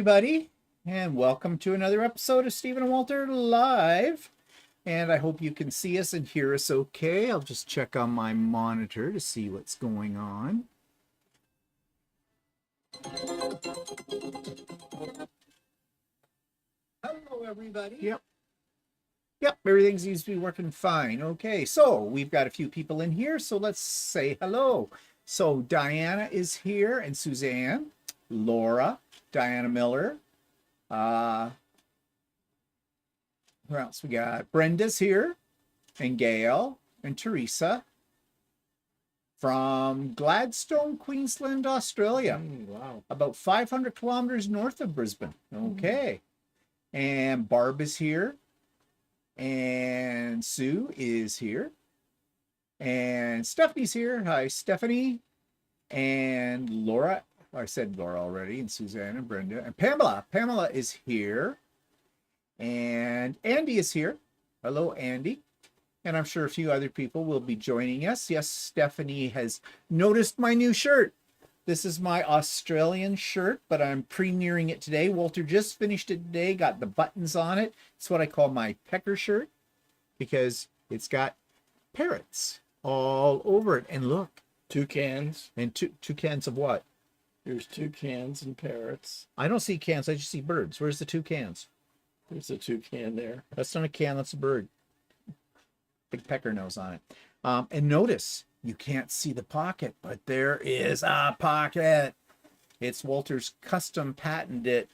everybody, and welcome to another episode of Stephen and Walter Live. And I hope you can see us and hear us okay. I'll just check on my monitor to see what's going on. Hello, everybody. Yep, everything seems to be working fine. Okay, so we've got a few people in here, so let's say hello. So Diana is here, and Suzanne, Laura, Diana Miller. Who else we got? Brenda's here, and Gail, and Teresa from Gladstone, Queensland, Australia. Wow. About 500 kilometers north of Brisbane. Okay. And Barb is here, and Sue is here, and Stephanie's here. Hi, Stephanie. And Laura. I said Laura already, and Suzanne and Brenda. And Pamela. Pamela is here. And Andy is here. Hello, Andy. And I'm sure a few other people will be joining us. Yes, Stephanie has noticed my new shirt. This is my Australian shirt, but I'm premiering it today. Walter just finished it today, got the buttons on it. It's what I call my pecker shirt because it's got parrots all over it. And look. Toucans. And two cans of what? There's toucans and parrots. I don't see cans. I just see birds. Where's the two cans? There's a toucan there. That's not a can. That's a bird. Big pecker nose on it. And notice, you can't see the pocket, but there is a pocket. It's Walter's custom patented,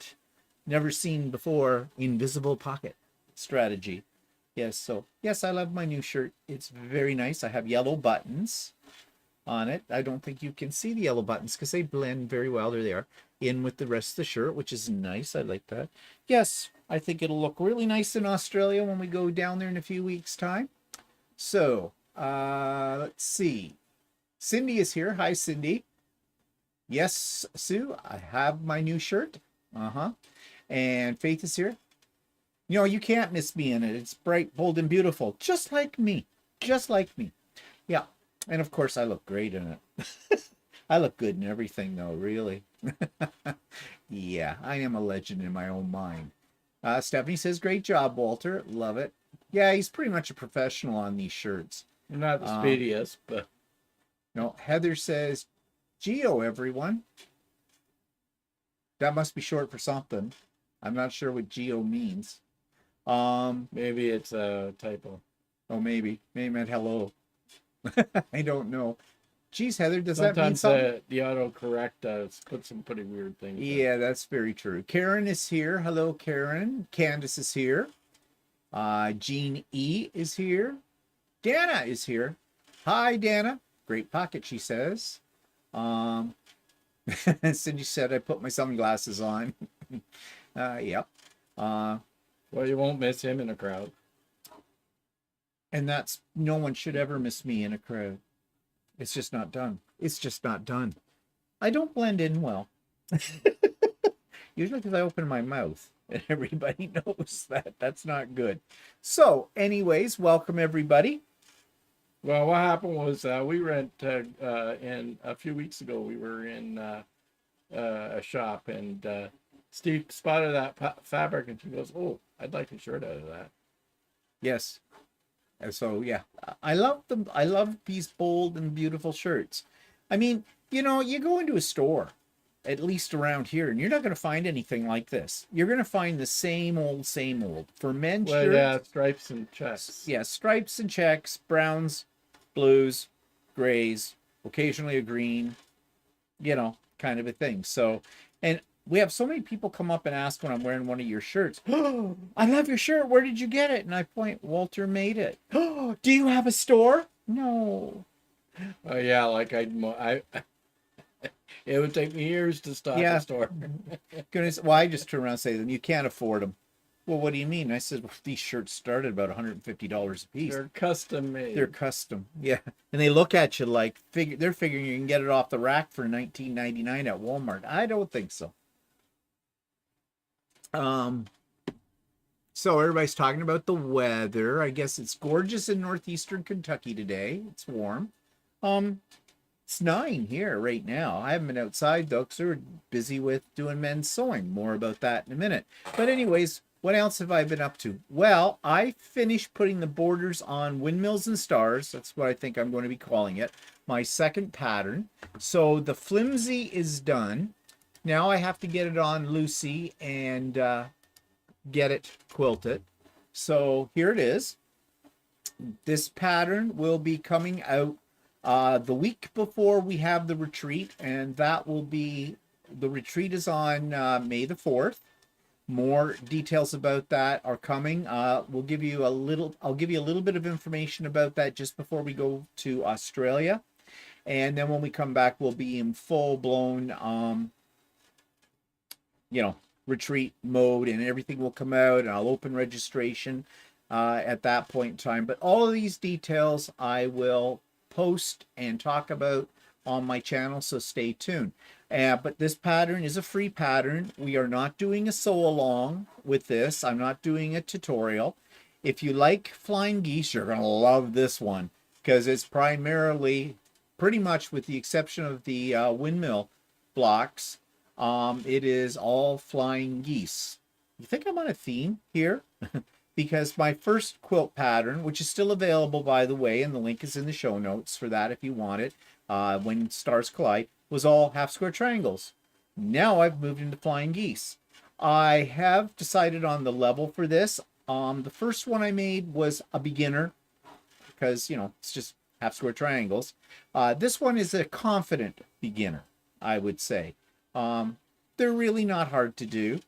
never seen before, invisible pocket strategy. Yes, so, yes, I love my new shirt. It's very nice. I have yellow buttons on it. I don't think you can see the yellow buttons because they blend very well. There they are, in with the rest of the shirt, which is nice. I like that. Yes, I think it'll look really nice in Australia when we go down there in a few weeks' time. So, let's see. Cindy is here. Hi, Cindy. Yes, Sue, I have my new shirt. And Faith is here. You know, you can't miss me in it. It's bright, bold, and beautiful. Just like me. Just like me. Yeah. And of course, I look great in it. I look good in everything, though, really. Yeah, I am a legend in my own mind. Stephanie says, great job, Walter. Love it. Yeah, he's pretty much a professional on these shirts. You're not the speediest, but... No, Heather says, Geo, everyone. That must be short for something. I'm not sure what Geo means. Maybe it's a typo. Oh, maybe. Maybe it meant hello. I don't know. Geez, Heather, does that mean something? Sometimes the autocorrect puts some pretty weird things. Yeah, that's very true. Karen is here. Hello, Karen. Candace is here. Jean E is here. Dana is here. Hi, Dana. Great pocket, she says. Cindy said I put my sunglasses on. Yep. Well, you won't miss him in a crowd. And that's, no one should ever miss me in a crowd. It's just not done. It's just not done. I don't blend in well. Usually because I open my mouth. And everybody knows that. That's not good. So, anyways, welcome everybody. Well, what happened was we went in a few weeks ago. We were in a shop, and Steve spotted that fabric, and she goes, "Oh, I'd like a shirt out of that." Yes. And so, yeah, I love them. I love these bold and beautiful shirts. I mean, you know, you go into a store, at least around here, and you're not going to find anything like this. You're going to find the same old. For men's shirts. Yeah, stripes and checks. Yeah, stripes and checks, browns, blues, grays, occasionally a green, you know, kind of a thing. So, and we have so many people come up and ask when I'm wearing one of your shirts, oh, I love your shirt. Where did you get it? And I point, Walter made it. Oh, do you have a store? No. Oh, yeah, like I it would take me years to stock a store. Goodness, well, I just turn around and say, then you can't afford them. Well, what do you mean? I said, well, these shirts started about $150 a piece. They're custom made. They're custom, yeah. And they look at you like they're figuring you can get it off the rack for $19.99 at Walmart. I don't think so. So everybody's talking about the weather. I guess it's gorgeous in northeastern Kentucky today. It's warm. It's 9 here right now. I haven't been outside though, because we're busy with doing men's sewing. More about that in a minute. But anyways, what else have I been up to? Well, I finished putting the borders on Windmills and Stars. That's what I think I'm going to be calling it. My second pattern. So the flimsy is done. Now I have to get it on Lucy and get it quilted. So here it is. This pattern will be coming out the week before we have the retreat, and that will be, the retreat is on May the 4th. More details about that are coming. We'll give you a little, I'll give you a little bit of information about that just before we go to Australia. And then when we come back, we'll be in full-blown, retreat mode, and everything will come out, and I'll open registration at that point in time. But all of these details I will post and talk about on my channel, so stay tuned. But this pattern is a free pattern. We are not doing a sew along with this. I'm not doing a tutorial. If you like flying geese, you're going to love this one, because it's primarily, pretty much with the exception of the windmill blocks, it is all flying geese. You think I'm on a theme here? Because my first quilt pattern, which is still available, by the way, and the link is in the show notes for that if you want it, when stars collide, was all half square triangles. Now I've moved into flying geese. I have decided on the level for this. The first one I made was a beginner, because, it's just half square triangles. This one is a confident beginner, I would say. They're really not hard to do.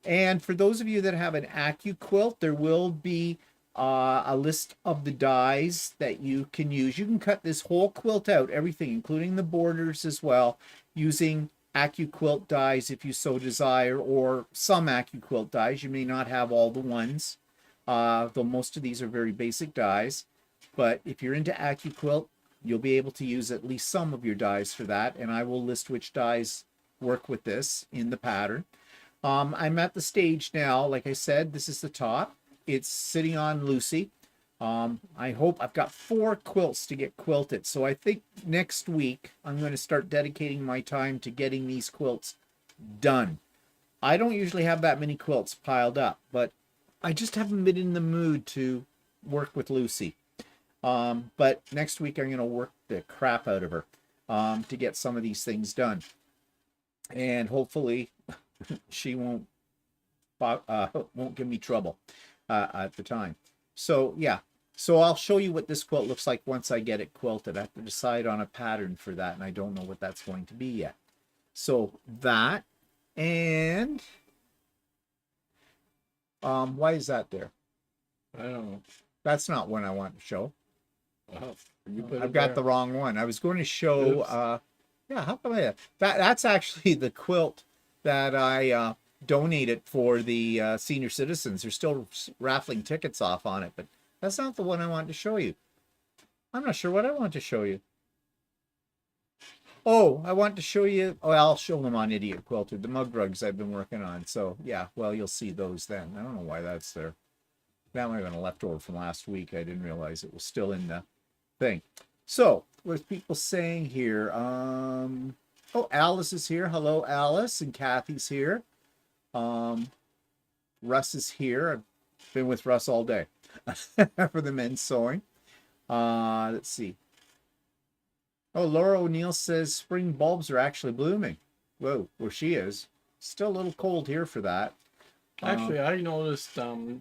And for those of you that have an AccuQuilt, there will be a list of the dies that you can use. You can cut this whole quilt out, everything, including the borders as well, using AccuQuilt dies if you so desire, or some AccuQuilt dies. You may not have all the ones, though most of these are very basic dies. But if you're into AccuQuilt, you'll be able to use at least some of your dies for that, and I will list which dies work with this in the pattern. I'm at the stage now, like I said, this is the top. It's sitting on Lucy. I hope I've got 4 quilts to get quilted. So I think next week I'm going to start dedicating my time to getting these quilts done. I don't usually have that many quilts piled up, but I just haven't been in the mood to work with Lucy. But next week I'm going to work the crap out of her to get some of these things done. And hopefully she won't give me trouble at the time. So yeah, so I'll show you what this quilt looks like once I get it quilted. I have to decide on a pattern for that, and I don't know what that's going to be yet. So that, and why is that there? I don't know. That's not one I want to show. Oh, you put I've it got there. the wrong one. I was going to show yeah, how come that's actually the quilt that I donated for the senior citizens. They're still raffling tickets off on it, but that's not the one I wanted to show you. I'm not sure what I want to show you. Oh, I want to show you, I'll show them on Idiot Quilter, the mug rugs I've been working on. So yeah, well, you'll see those then. I don't know why that's there. That might have been a leftover from last week. I didn't realize it was still in the thing. So, what are people saying here? Oh, Alice is here. Hello, Alice. And Kathy's here. Russ is here. I've been with Russ all day for the men's sewing. Let's see. Oh, Laura O'Neill says spring bulbs are actually blooming. Whoa, where she is. Still a little cold here for that. Actually, I noticed,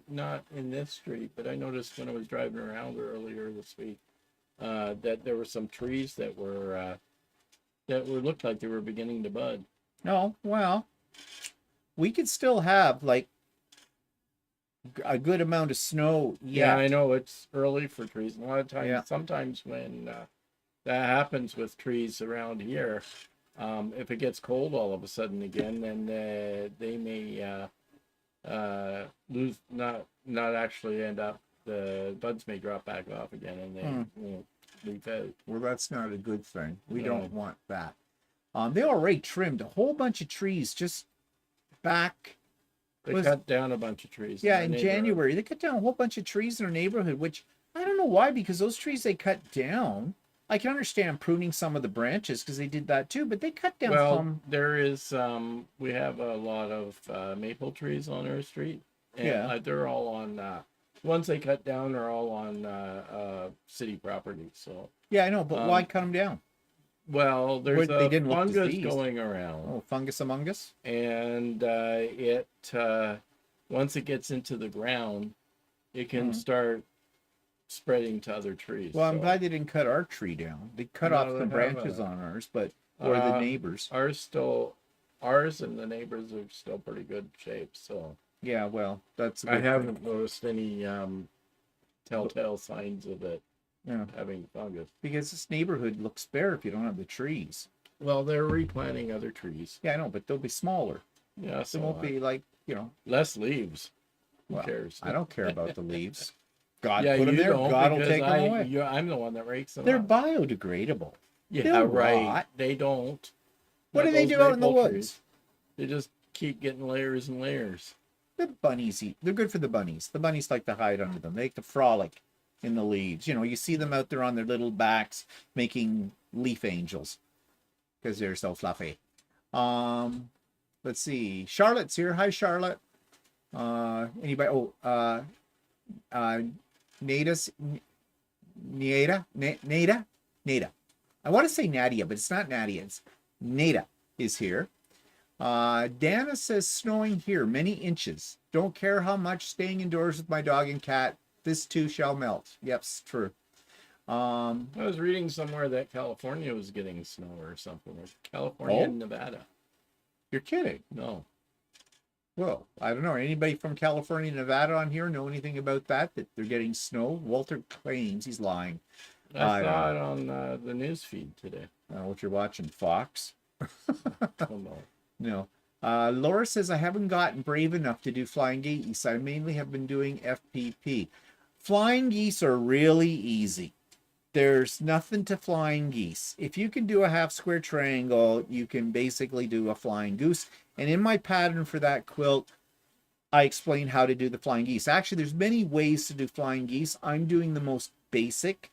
not in this street, but I noticed when I was driving around earlier this week, that there were some trees that were looked like they were beginning to bud. No, well, we could still have like a good amount of snow yet. Yeah, I know it's early for trees. A lot of times, Yeah. sometimes when that happens with trees around here, if it gets cold all of a sudden again, then they may lose, not actually end up. The buds may drop back off again, and they won't leaf out. Well, that's not a good thing. We No. don't want that. They already trimmed a whole bunch of trees just back. They cut down a bunch of trees. Yeah, our in neighborhood. January. They cut down a whole bunch of trees in our neighborhood, which I don't know why, because those trees they cut down I can understand pruning some of the branches because they did that too, but they cut down Well, some. there is we have a lot of maple trees on our street, and Yeah. they're all on ones they cut down are all on city property. So Yeah, I know, but why um, cut them down? well, there's They a didn't look fungus diseased. going around, Oh, fungus among us. and it once it gets into the ground, it can start spreading to other trees. Well, I'm So glad they didn't cut our tree down. They cut no, off they some have branches a, on ours, but or the neighbors. ours and the neighbors are still pretty good shape. So Yeah, well, that's a I good thing. haven't noticed any telltale signs of it Yeah, having fungus. because this neighborhood looks bare if you don't have the trees. Well, they're replanting other trees. Yeah, I know, but they'll be smaller. Yeah, They so won't be like, less leaves. Who well, cares? I don't care about the leaves. God Yeah, put them you there. don't, God will because take them away. I'm the one that rakes them They're up. biodegradable. Yeah, they'll right. rot. They don't. What Not do they those do out in the maple woods? trees. They just keep getting layers and layers. The bunnies eat. They're good for the bunnies. The bunnies like to hide under them. They like to frolic in the leaves. You see them out there on their little backs making leaf angels because they're so fluffy. Let's see. Charlotte's here. Hi, Charlotte. Anybody? Oh, Nada's Nada. I want to say Nadia, but it's not Nadia. It's Nada is here. Dana says snowing here, many inches. Don't care how much, staying indoors with my dog and cat. This too shall melt. Yep, it's true. I was reading somewhere that California was getting snow or something. California and Nevada. You're kidding. No. Well, I don't know. Anybody from California, Nevada on here know anything about that they're getting snow? Walter claims he's lying. I saw it on the news feed today. What you're watching, Fox? Oh, no. No. Laura says, I haven't gotten brave enough to do flying geese. I mainly have been doing FPP. Flying geese are really easy. There's nothing to flying geese. If you can do a half square triangle, you can basically do a flying goose. And in my pattern for that quilt, I explain how to do the flying geese. Actually, there's many ways to do flying geese. I'm doing the most basic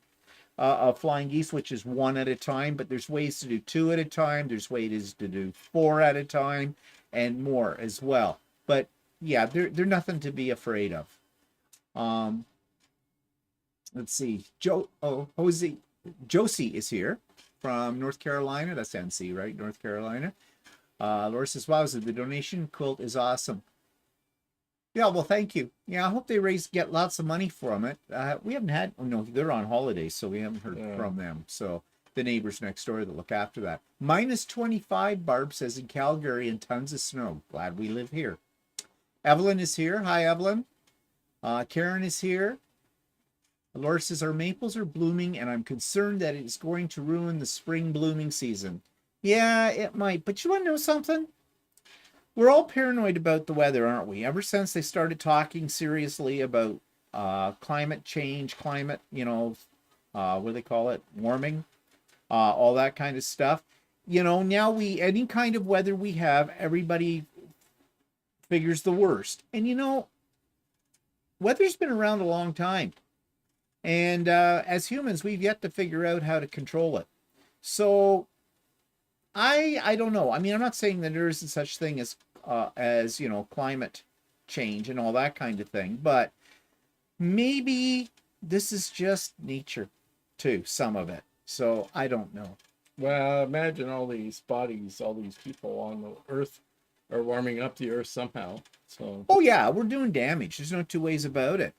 of flying geese, which is 1 at a time, but there's ways to do 2 at a time. There's ways to do 4 at a time and more as well. But yeah, they're nothing to be afraid of. Let's see. Josie is here from North Carolina. That's NC, right? North Carolina. Laura says, wow, so the donation quilt is awesome. Yeah, well, thank you. Yeah, I hope they get lots of money from it. We haven't had, oh no, they're on holidays, so we haven't heard from them. So the neighbors next door that look after that. -25, Barb says, in Calgary, and tons of snow. Glad we live here. Evelyn is here. Hi, Evelyn. Karen is here. Laura says, our maples are blooming, and I'm concerned that it's going to ruin the spring blooming season. Yeah, it might. But you want to know something? We're all paranoid about the weather, aren't we? Ever since they started talking seriously about climate change, what do they call it? Warming, all that kind of stuff. Now any kind of weather we have, everybody figures the worst. And weather's been around a long time. And as humans, we've yet to figure out how to control it. So I don't know. I mean, I'm not saying that there isn't such thing as climate change and all that kind of thing, but maybe this is just nature too, some of it. So I don't know. Well, imagine all these bodies, all these people on the earth are warming up the earth somehow. So oh yeah, we're doing damage. There's no two ways about it.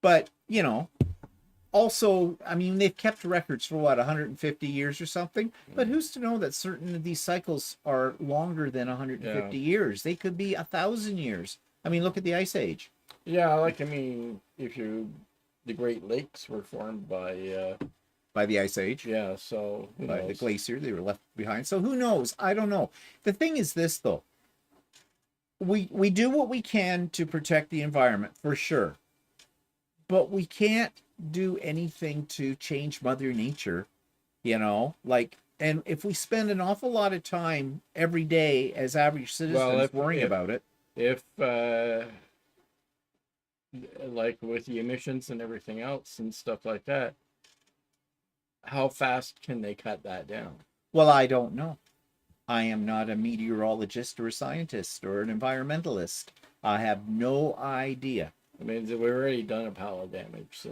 But also, I mean, they've kept records for 150 years or something, but who's to know that certain of these cycles are longer than 150 years? They could be 1,000 years. I mean, look at the Ice Age. Yeah, the Great Lakes were formed by the Ice Age. Yeah, so by the glacier, they were left behind. So who knows? I don't know. The thing is this, though. We do what we can to protect the environment, for sure. But we can't do anything to change Mother Nature, and if we spend an awful lot of time every day as average citizens worrying about it. If like with the emissions and everything else and stuff like that, how fast can they cut that down? Well, I don't know. I am not a meteorologist or a scientist or an environmentalist. I have no idea. I mean, we've already done a pile of damage, so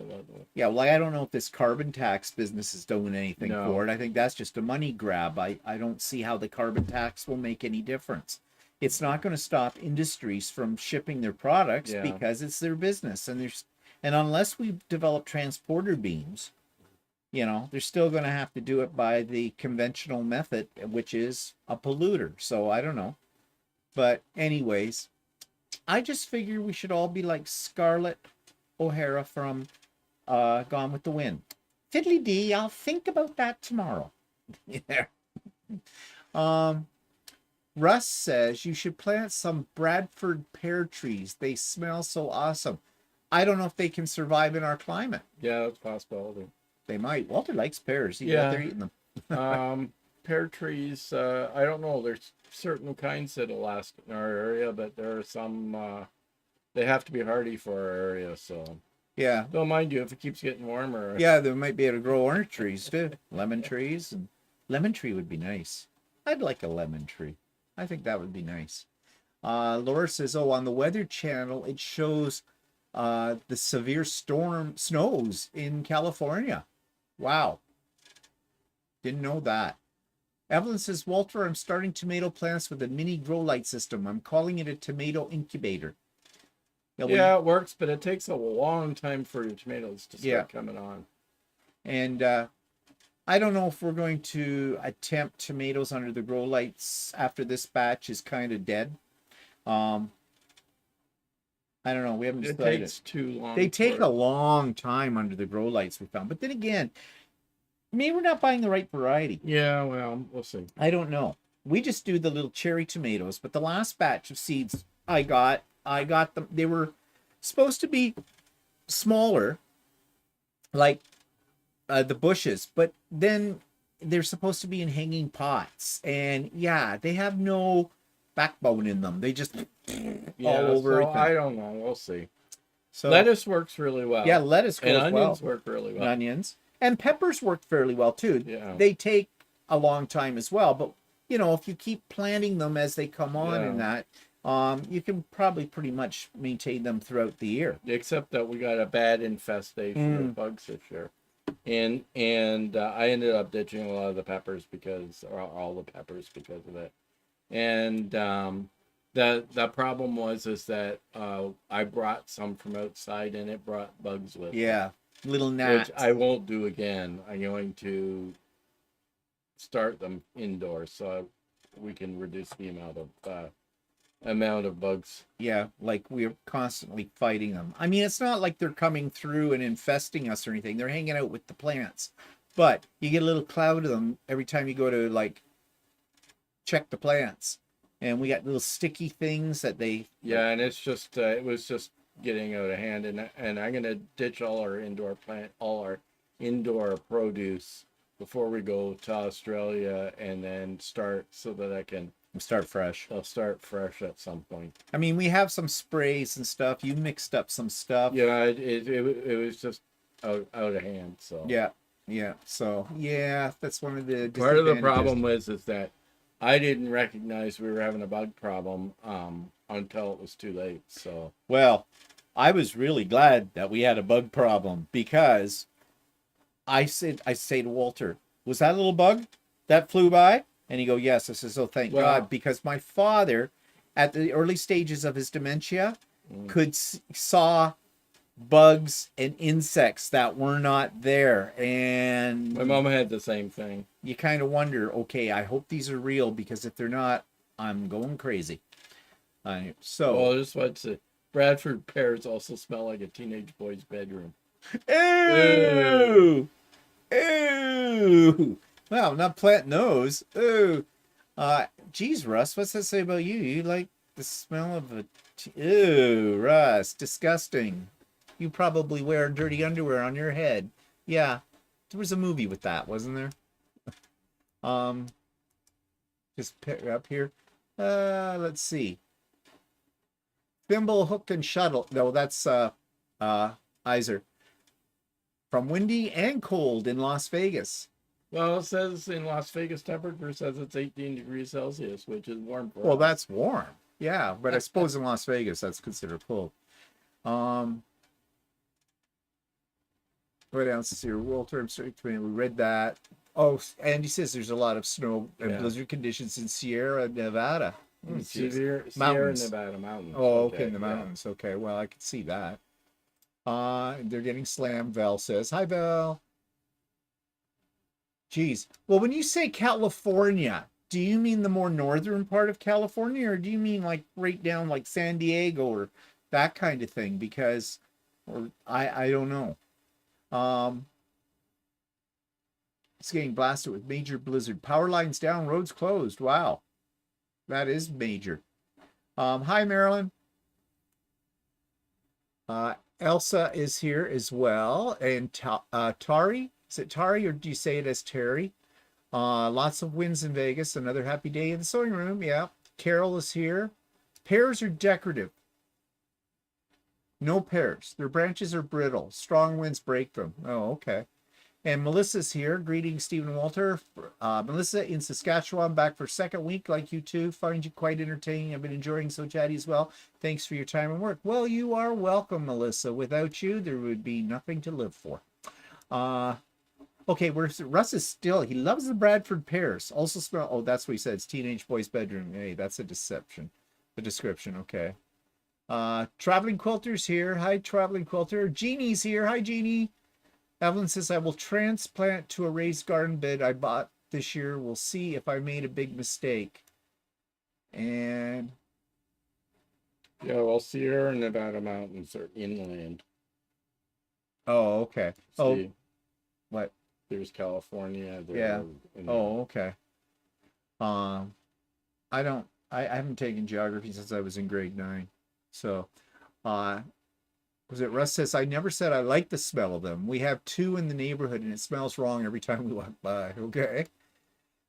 Yeah, well, I don't know if this carbon tax business is doing anything No. for it. I think that's just a money grab. I don't see how the carbon tax will make any difference. It's not going to stop industries from shipping their products Yeah. because it's their business. And unless we develop transporter beams, you know, they're still going to have to do it by the conventional method, which is a polluter. So I don't know. But anyways, I just figure we should all be like Scarlett O'Hara from Gone with the Wind. Fiddly dee, I'll think about that tomorrow. Yeah. Russ says you should plant some Bradford pear trees. They smell so awesome. I don't know if they can survive in our climate. yeah, that's a possibility. They might. Walter likes pears. He's Yeah. out there eating them. Pear trees, I don't know. There's certain kinds that'll last in our area, but there are some, they have to be hardy for our area. So, Yeah. don't mind you if it keeps getting warmer. Yeah, they might be able to grow orange trees too. Lemon trees. And lemon tree would be nice. I'd like a lemon tree. I think that would be nice. Laura says, oh, on the Weather Channel, it shows the severe snows in California. Wow. Didn't know that. Evelyn says, Walter, I'm starting tomato plants with a mini grow light system. I'm calling it a tomato incubator. Yeah, it works, but it takes a long time for your tomatoes to start coming on. And I don't know if we're going to attempt tomatoes under the grow lights after this batch is kind of dead. I don't know. We haven't decided. It takes too long. They take a long time under the grow lights, we found. But then again, maybe we're not buying the right variety. Yeah, well, we'll see. I don't know. We just do the little cherry tomatoes, but the last batch of seeds I got them. They were supposed to be smaller, like the bushes, but then they're supposed to be in hanging pots, and yeah, they have no backbone in them. They just all over so everything. I don't know. We'll see. So lettuce works really well. Yeah, lettuce goes and well. onions work really well. And onions and peppers work fairly well too. Yeah. They take a long time as well, but you know, if you keep planting them as they come on and that, you can probably pretty much maintain them throughout the year. Except that we got a bad infestation of bugs this year. And I ended up ditching a lot of the peppers or all the peppers because of it. And the problem was that I brought some from outside and it brought bugs with Yeah, little gnats. Which I won't do again. I'm going to start them indoors so we can reduce the amount of bugs. Yeah, like we're constantly fighting them. I mean, it's not like they're coming through and infesting us or anything. They're hanging out with the plants. But you get a little cloud of them every time you go to like check the plants. And we got little sticky things that they... Yeah, and it's just, it was just getting out of hand. And I'm going to ditch all our indoor produce before we go to Australia and then start so that I can... Start fresh. I'll start fresh at some point. I mean, we have some sprays and stuff. You mixed up some stuff. Yeah, it was just out of hand. So yeah. So yeah, that's one of the part of the problem is that I didn't recognize we were having a bug problem until it was too late. So well, I was really glad that we had a bug problem because I say to Walter, was that a little bug that flew by? And he go, yes. I says, oh, thank God, because my father, at the early stages of his dementia, saw bugs and insects that were not there. And my mom had the same thing. You kind of wonder, okay, I hope these are real, because if they're not, I'm going crazy. Well, just what to Bradford pears also smell like a teenage boy's bedroom. Ew! Ew! Well, I'm not planting those. Ooh. Geez, Russ, what's that say about you? You like the smell of a... Ew, Russ, disgusting. You probably wear dirty underwear on your head. Yeah, there was a movie with that, wasn't there? Just pick up here. Let's see. Thimble, hook, and shuttle. No, that's Iser. from windy and cold in Las Vegas. Well, it says in Las Vegas temperature says it's 18 degrees Celsius, which is warm for Well, us. that's warm. Yeah, but I suppose in Las Vegas that's considered cold. What else is here? World Term Strength Training. We read that. Oh, Andy says there's a lot of snow and blizzard conditions in Sierra Nevada. Sierra Mountains. Nevada mountains. Oh, okay, in the mountains. Okay, well, I could see that. They're getting slammed. Val says, "Hi, Val." Geez. Well, when you say California, do you mean the more northern part of California, or do you mean like right down like San Diego or that kind of thing? Because, or I don't know. It's getting blasted with major blizzard. Power lines down, roads closed. Wow. That is major. Hi, Marilyn. Elsa is here as well. And Tari, is it Tari or do you say it as Terry? Lots of winds in Vegas. Another happy day in the sewing room. Yeah. Carol is here. Pears are decorative. No pears. Their branches are brittle. Strong winds break them. Oh, okay. And Melissa's here. Greetings, Stephen and Walter. Melissa in Saskatchewan, back for second week like you too. Find you quite entertaining. I've been enjoying So Chatty as well. Thanks for your time and work. Well, you are welcome, Melissa. Without you, there would be nothing to live for. Okay, Russ is still, he loves the Bradford pears. Also smell, oh, that's what he said. It's teenage boy's bedroom. Hey, that's a deception. The description, okay. Traveling Quilter's here. Hi, Traveling Quilter. Jeannie's here. Hi, Jeannie. Evelyn says, I will transplant to a raised garden bed I bought this year. We'll see if I made a big mistake. And yeah, well, Sierra Nevada mountains are inland. oh, okay. See, what? There's California. Yeah. Oh, okay. I haven't taken geography since I was in grade 9. So, was it Russ says, I never said I like the smell of them. We have 2 in the neighborhood and it smells wrong every time we walk by. Okay.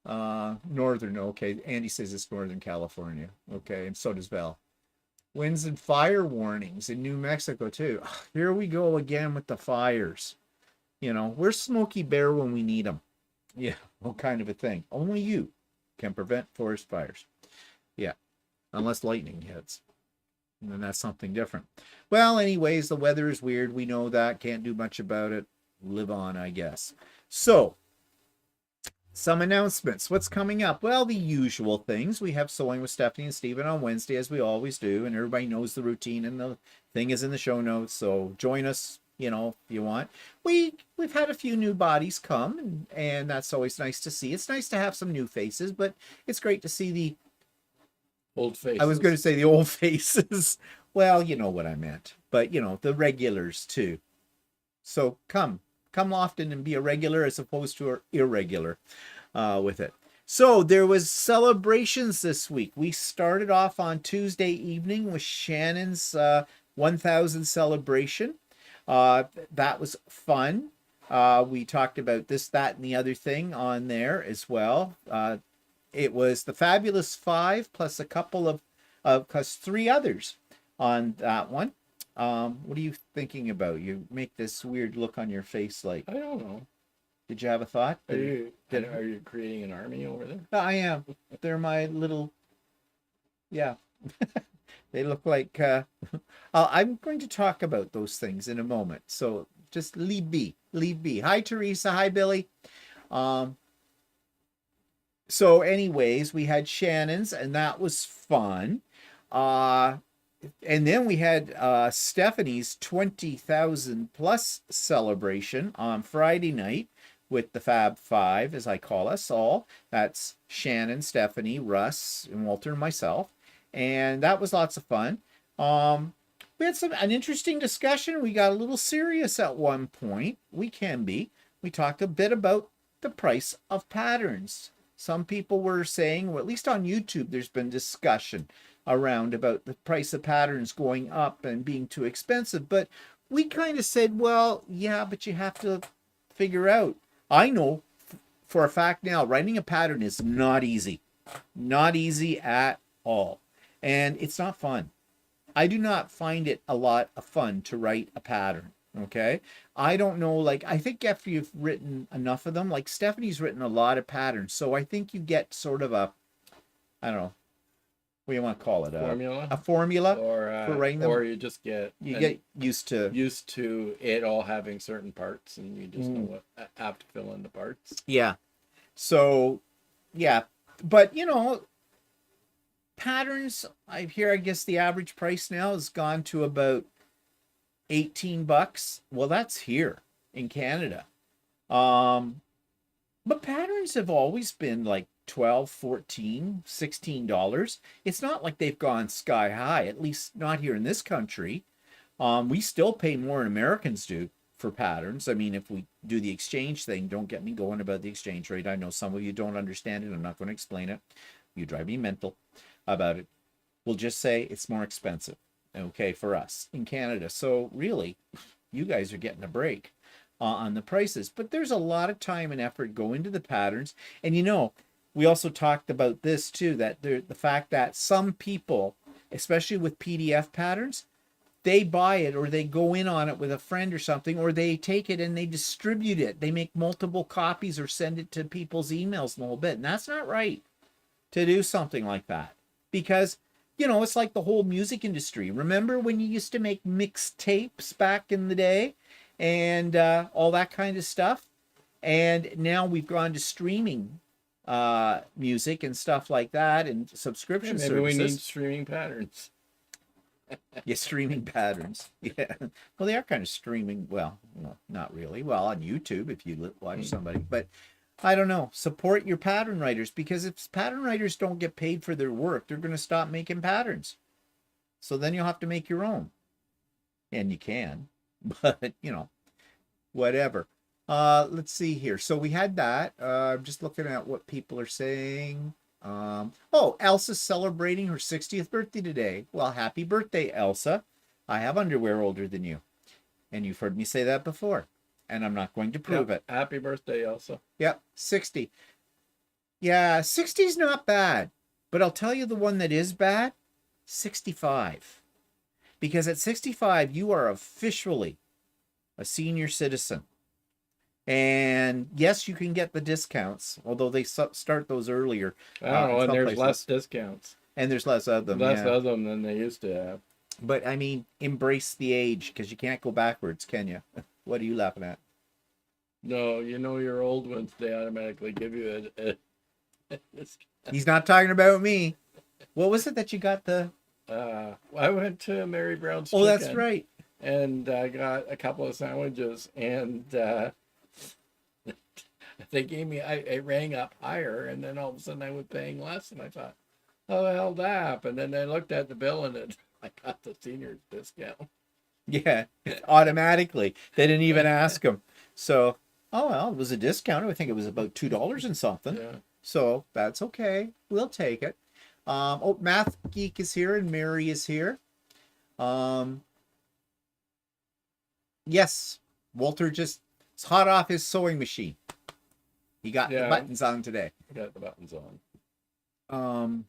Northern. Okay. Andy says it's Northern California. Okay. And so does Val. Winds and fire warnings in New Mexico too. Here we go again with the fires. You know, we're Smokey Bear when we need them. Yeah. What kind of a thing? Only you can prevent forest fires. Yeah. Unless lightning hits. And then that's something different. Well, anyways, the weather is weird. We know that. Can't do much about it. Live on, I guess. So, some announcements. What's coming up? Well, the usual things. We have Sewing with Stephanie and Stephen on Wednesday, as we always do. And everybody knows the routine, and the thing is in the show notes. So, join us, you know, if you want. We've had a few new bodies come, and that's always nice to see. It's nice to have some new faces, but it's great to see the old faces. I was going to say the old faces. Well, you know what I meant. But, you know, the regulars too. So come often and be a regular as opposed to irregular with it. So there was celebrations this week. We started off on Tuesday evening with Shannon's 1000 celebration. That was fun. We talked about this, that, and the other thing on there as well. It was the Fabulous 5 plus a couple of plus 3 others on that one. What are you thinking about? You make this weird look on your face like. I don't know. Did you have a thought? Are you creating an army over there? I am. They're my little. Yeah. They look like. I'm going to talk about those things in a moment. So just leave be. Hi, Teresa. Hi, Billy. So anyways, we had Shannon's and that was fun. And then we had Stephanie's 20,000 plus celebration on Friday night with the Fab 5, as I call us all. That's Shannon, Stephanie, Russ, and Walter, and myself. And that was lots of fun. We had an interesting discussion. We got a little serious at one point. We can be. We talked a bit about the price of patterns. Some people were saying, or at least on YouTube, there's been discussion around about the price of patterns going up and being too expensive. But we kind of said, well, yeah, but you have to figure out. I know for a fact now, writing a pattern is not easy. Not easy at all. And it's not fun. I do not find it a lot of fun to write a pattern. Okay. I don't know, like, I think after you've written enough of them, like Stephanie's written a lot of patterns. So I think you get sort of a, I don't know, what do you want to call it? Formula, A formula for or writing them. or you just get You get used to it all having certain parts, and you just know Mm. what have to fill in the parts. yeah. So, yeah. But, patterns, I guess the average price now has gone to about $18. Well, that's here in Canada. Um, but patterns have always been like 12, 14, $16. It's not like they've gone sky high, at least not here in this country. We still pay more than Americans do for patterns. I mean, if we do the exchange thing, don't get me going about the exchange rate. I know some of you don't understand it. I'm not going to explain it. You drive me mental about it. We'll just say it's more expensive, okay, for us in Canada. So really, you guys are getting a break on the prices. But there's a lot of time and effort go into the patterns. And we also talked about this too, that the fact that some people, especially with PDF patterns, they buy it or they go in on it with a friend or something, or they take it and they distribute it. They make multiple copies or send it to people's emails and a whole bit. And that's not right to do something like that, because it's like the whole music industry. Remember when you used to make mixtapes back in the day and all that kind of stuff? And now we've gone to streaming music and stuff like that, and subscription Maybe services. we need streaming patterns. Yeah, streaming patterns. Yeah. Well, they are kind of streaming. Well, not really. Well, on YouTube if you watch somebody. But I don't know. Support your pattern writers, because if pattern writers don't get paid for their work, they're going to stop making patterns. So then you'll have to make your own. And you can. But, whatever. Let's see here. So we had that. I'm just looking at what people are saying. Elsa's celebrating her 60th birthday today. Well, happy birthday, Elsa. I have underwear older than you. And you've heard me say that before. And I'm not going to prove it. Happy birthday, Elsa. Yep, 60. Yeah, 60's not bad. But I'll tell you the one that is bad, 65. Because at 65, you are officially a senior citizen. And yes, you can get the discounts, although they start those earlier. I don't know, and there's less discounts. And there's less of them. Less of them than they used to have. But, I mean, embrace the age, because you can't go backwards, can you? What are you laughing at? No, your old ones, they automatically give you a He's not talking about me. What was it that you got the... I went to Mary Brown's Chicken. Oh, that's right. And I got a couple of sandwiches, and they gave me, I rang up higher, and then all of a sudden I was paying less, and I thought, how the hell that happened? And I looked at the bill, and I got the senior discount. Yeah, automatically. They didn't even ask them. So, it was a discount. I think it was about $2 and something. Yeah. So that's okay. We'll take it. Math Geek is here and Mary is here. Yes, Walter just is hot off his sewing machine. He got the buttons on today. I got the buttons on.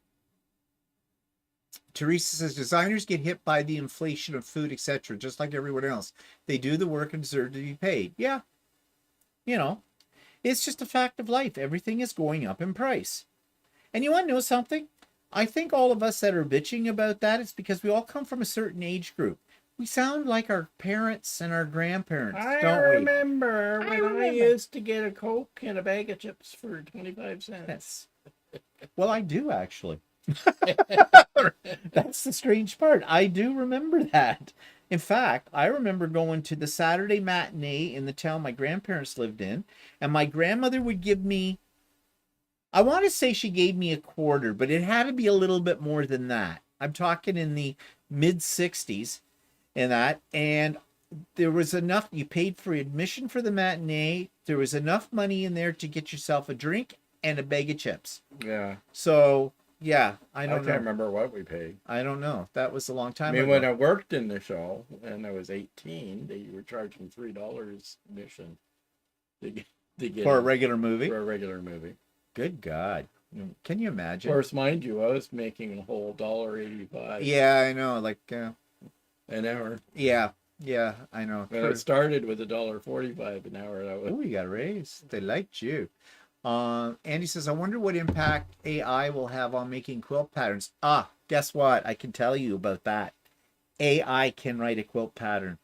Teresa says designers get hit by the inflation of food, etc., just like everyone else. They do the work and deserve to be paid. Yeah. It's just a fact of life. Everything is going up in price. And you want to know something? I think all of us that are bitching about that, it's because we all come from a certain age group. We sound like our parents and our grandparents, don't we? Remember when I used to get a Coke and a bag of chips for 25 cents. Well, I do actually. That's the strange part. I do remember that. In fact, I remember going to the Saturday matinee in the town my grandparents lived in, and my grandmother would give me, I want to say she gave me a quarter, but it had to be a little bit more than that. I'm talking in the mid 60s and that, and there was enough, you paid for admission for the matinee, there was enough money in there to get yourself a drink and a bag of chips. Yeah. So, yeah, I can't remember what we paid. I don't know. That was a long time ago. Ago. When I worked in the show and I was 18, they were charging $3 admission to get for a regular movie. For a regular movie. Good God. Can you imagine? Of course, mind you, I was making a whole $1.85. Yeah, I know. Like an hour. Yeah. Yeah, I know. When it started with $1.45 an hour. That was, Oh, you got a raise. They liked you. Andy says, I wonder what impact AI will have on making quilt patterns. Ah, guess what? I can tell you about that. AI can write a quilt pattern.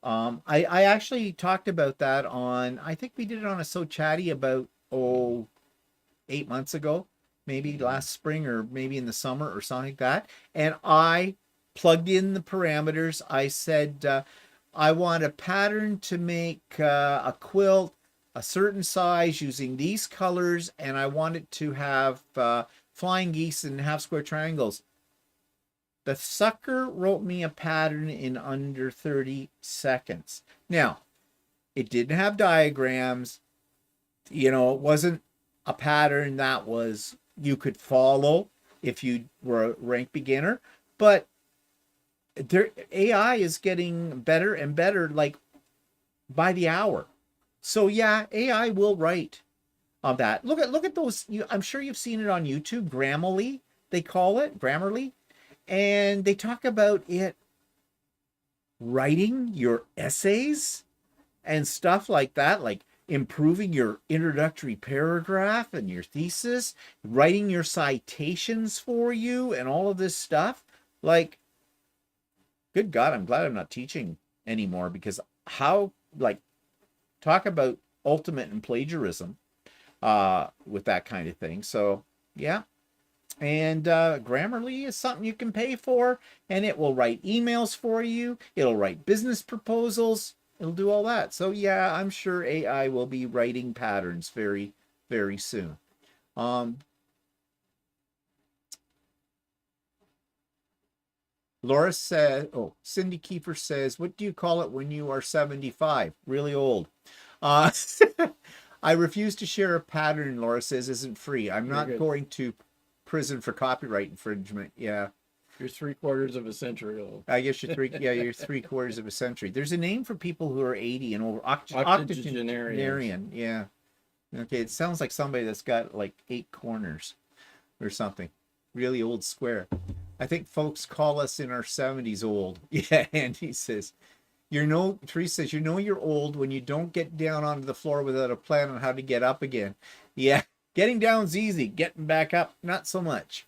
I actually talked about that on, I think we did it on a So Chatty about, 8 months ago, maybe last spring or maybe in the summer or something like that. And I plugged in the parameters. I said, I want a pattern to make a quilt a certain size using these colors, and I want it to have flying geese and half square triangles. The sucker wrote me a pattern in under 30 seconds. Now, it didn't have diagrams. It wasn't a pattern that was you could follow if you were a rank beginner, but their AI is getting better and better, like by the hour. So yeah, AI will write on that. Look at those. I'm sure you've seen it on YouTube. Grammarly, they call it Grammarly, and they talk about it writing your essays and stuff like that, like improving your introductory paragraph and your thesis, writing your citations for you, and all of this stuff. Like, good God, I'm glad I'm not teaching anymore, because talk about ultimate in plagiarism with that kind of thing. So yeah. And Grammarly is something you can pay for, and it will write emails for you. It'll write business proposals. It'll do all that. So yeah, I'm sure AI will be writing patterns very, very soon. Laura says, Cindy Kiefer says, what do you call it when you are 75? Really old. I refuse to share a pattern, Laura says, isn't free. I'm not going to prison for copyright infringement. Yeah. You're 3/4 of a century old. I guess you're 3/4 of a century. There's a name for people who are 80 and over. Octogenarian. Yeah. Okay, it sounds like somebody that's got like 8 corners or something. Really old square. I think folks call us in our 70s old. Yeah, Andy says. Teresa says, you're old when you don't get down onto the floor without a plan on how to get up again. Yeah, getting down's easy. Getting back up, not so much.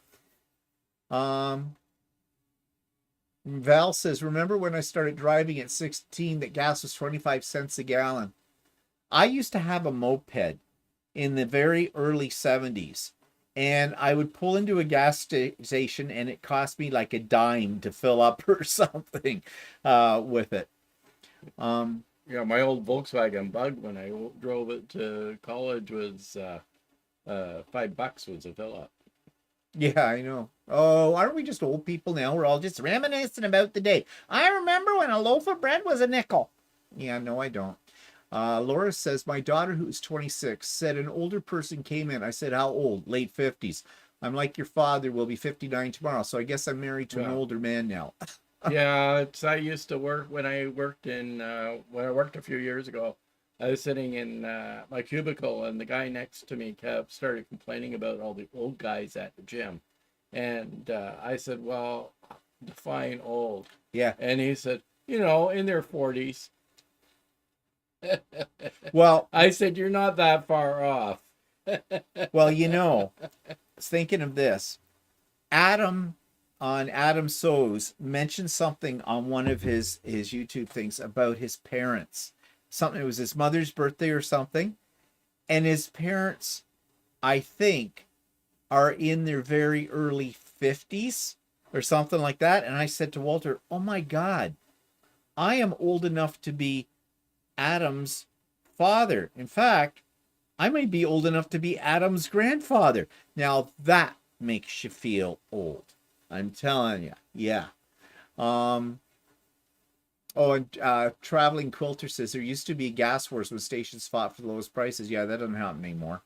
Val says, remember when I started driving at 16 that gas was 25 cents a gallon? I used to have a moped in the very early 70s, and I would pull into a gas station and it cost me like a dime to fill up or something with it. Yeah, my old Volkswagen Bug, when I drove it to college, was $5 was a fill up. Yeah, I know. Oh, aren't we just old people now? We're all just reminiscing about the day. I remember when a loaf of bread was a nickel. Yeah, no, I don't. Laura says, my daughter, who's 26, said an older person came in. I said, how old? Late 50s. I'm like your father, will be 59 tomorrow. So I guess I'm married to an older man now. Yeah, I used to work when I worked a few years ago. I was sitting in my cubicle, and the guy next to me started complaining about all the old guys at the gym. And I said, well, define old. Yeah. And he said, in their 40s. Well, I said, you're not that far off. Well, I was thinking of this. Adam Sows mentioned something on one of his YouTube things about his parents. Something, it was his mother's birthday or something. And his parents, I think, are in their very early 50s or something like that. And I said to Walter, oh my God, I am old enough to be Adam's father. In fact, I might be old enough to be Adam's grandfather. Now that makes you feel old. I'm telling you. Yeah. Traveling Quilter says there used to be gas wars when stations fought for the lowest prices. Yeah, that doesn't happen anymore.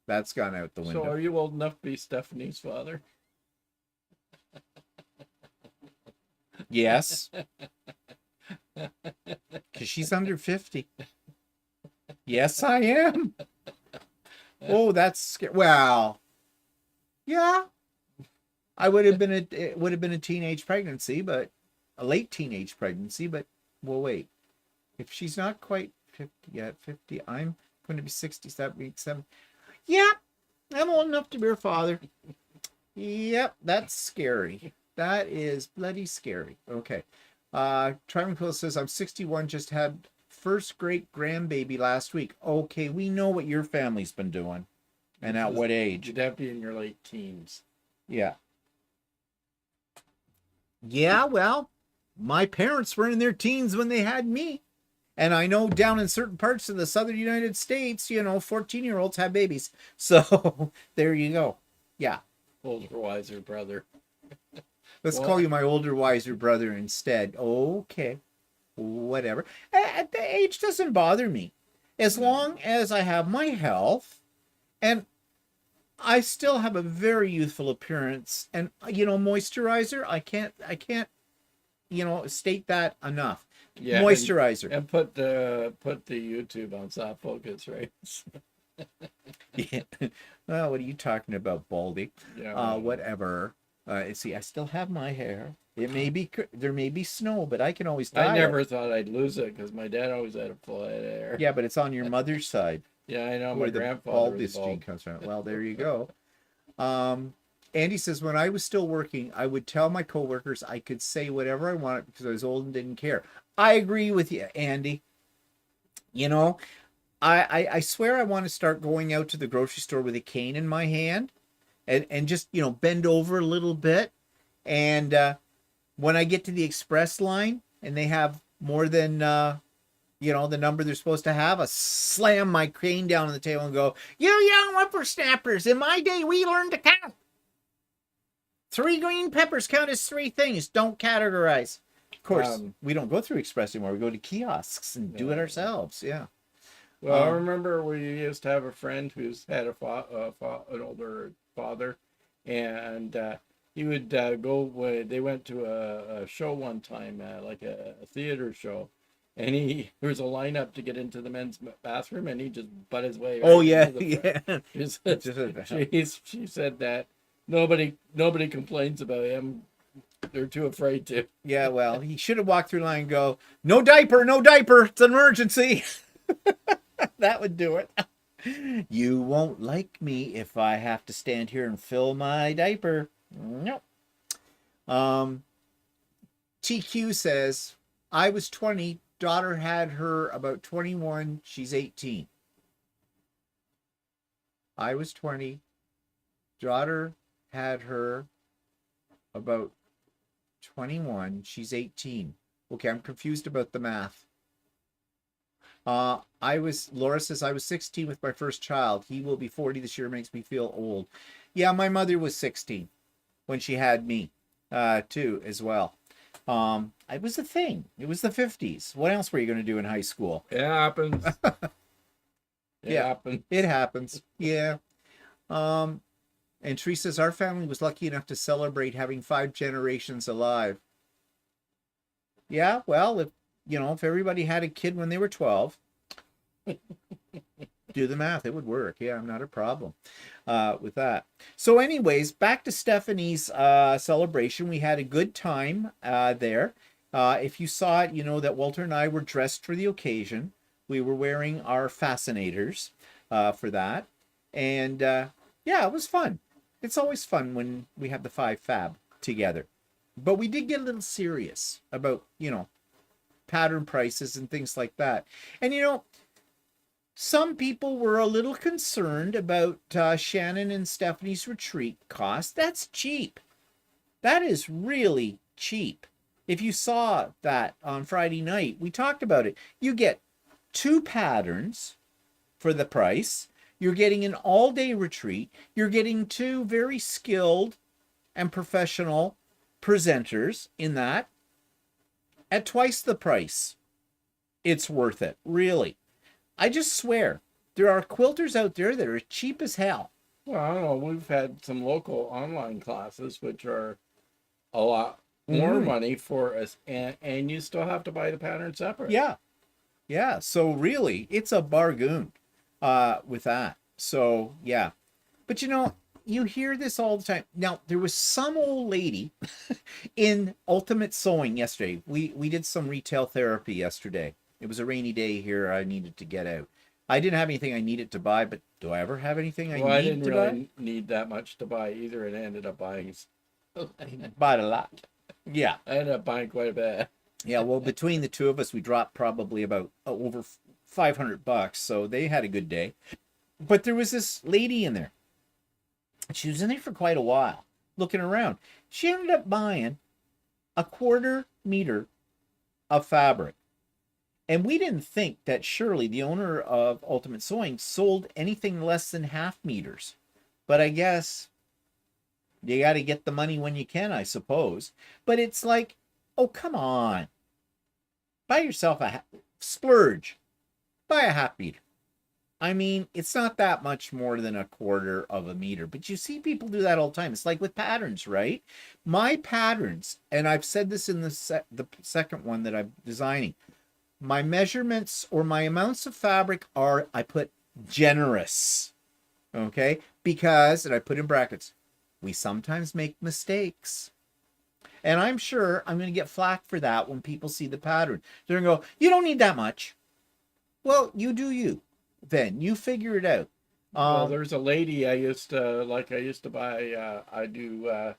That's gone out the window. So are you old enough to be Stephanie's father? Yes. Because she's under 50. Yes, I am. Oh, that's scary. Well, yeah. It would have been a teenage pregnancy, but a late teenage pregnancy, but well, wait. If she's not quite 50 yet, 50, I'm going to be 67 weeks, 7. Yeah, I'm old enough to be her father. Yep, that's scary. That is bloody scary. Okay. Tryman Quill says, I'm 61, just had first great grandbaby last week. Okay, we know what your family's been doing. And at what age? You'd have to be in your late teens. Yeah. Yeah, well, my parents were in their teens when they had me. And I know down in certain parts of the southern United States, 14-year-olds have babies. So there you go. Yeah. Older, wiser brother. Let's call you my older, wiser brother instead. Okay. Whatever. At the age doesn't bother me. As long as I have my health and I still have a very youthful appearance. And, moisturizer, I can't, state that enough. Yeah, Moisturizer. And put the YouTube on soft focus, right? Yeah. Well, what are you talking about, Baldy? Yeah. Whatever. See, I still have my hair. There may be snow, but I can always dye I it. never thought I'd lose it because my dad always had a full head of hair. Yeah, but it's on your mother's side. Yeah, I know. Where My the grandfather was baldest bald. gene comes from. Well, there you go. Andy says, when I was still working, I would tell my coworkers I could say whatever I wanted because I was old and didn't care. I agree with you, Andy. I swear I want to start going out to the grocery store with a cane in my hand and just, bend over a little bit. And when I get to the express line and they have more than, the number they're supposed to have, I slam my cane down on the table and go, you young whippersnappers, in my day, we learned to count. 3 green peppers count as 3 things. Don't categorize. Of course, we don't go through express anymore. We go to kiosks and do it ourselves. Yeah. Well, I remember we used to have a friend who's had an older father, and he would go. They went to a show one time, like a theater show, and there was a lineup to get into the men's bathroom, and he just butt his way. Oh yeah, yeah. She said that nobody complains about him. They're too afraid to. Yeah, well, he should have walked through the line and go, no diaper, no diaper. It's an emergency. That would do it. You won't like me if I have to stand here and fill my diaper. Nope. TQ says, I was 20. Daughter had her about 21. She's 18. I was 20. Daughter had her about 21. She's 18. Okay, I'm confused about the math. Laura says, I was 16 with my first child. He will be 40 this year. Makes me feel old. Yeah, my mother was 16 when she had me, too, as well. It was a thing. It was the 50s. What else were you going to do in high school? It happens. It happens. Yeah. And Teresa says, our family was lucky enough to celebrate having 5 generations alive. Yeah, well, if everybody had a kid when they were 12, do the math, it would work. Yeah, I'm not a problem with that. So anyways, back to Stephanie's celebration. We had a good time there. If you saw it, you know that Walter and I were dressed for the occasion. We were wearing our fascinators for that. And yeah, it was fun. It's always fun when we have the 5 fab together. But we did get a little serious about, pattern prices and things like that. And some people were a little concerned about Shannon and Stephanie's retreat cost. That's cheap. That is really cheap. If you saw that on Friday night, we talked about it. You get 2 patterns for the price. You're getting an all-day retreat. You're getting 2 very skilled and professional presenters in that at twice the price. It's worth it, really. I just swear, there are quilters out there that are cheap as hell. Well, I don't know. We've had some local online classes, which are a lot more money for us, and you still have to buy the pattern separate. Yeah. Yeah, so really, it's a bargain with that. So, yeah. But you hear this all the time. Now, there was some old lady in Ultimate Sewing yesterday. We did some retail therapy yesterday. It was a rainy day here. I needed to get out. I didn't have anything I needed to buy, but do I ever have anything I Well, I need didn't to really need that much to buy either, and I ended up buying. buy? Bought a lot. Yeah. I ended up buying quite a bit. Yeah, well, between the two of us, we dropped probably about over $500. So they had a good day. But there was this lady in there. She was in there for quite a while, looking around. She ended up buying a 1/4 meter of fabric. And we didn't think that surely the owner of Ultimate Sewing sold anything less than 1/2 meters. But I guess you got to get the money when you can, I suppose. But it's like, oh, come on. Buy yourself a splurge. Buy a 1/2 meter. I mean, it's not that much more than a 1/4 of a meter, but you see people do that all the time. It's like with patterns, right? My patterns, and I've said this in the second one that I'm designing, my measurements or my amounts of fabric are, I put generous, okay? Because, and I put in brackets, we sometimes make mistakes. And I'm sure I'm going to get flack for that when people see the pattern. They're going to go, you don't need that much. Well, you do you. Then you figure it out. Well, there's a lady I used to buy. I do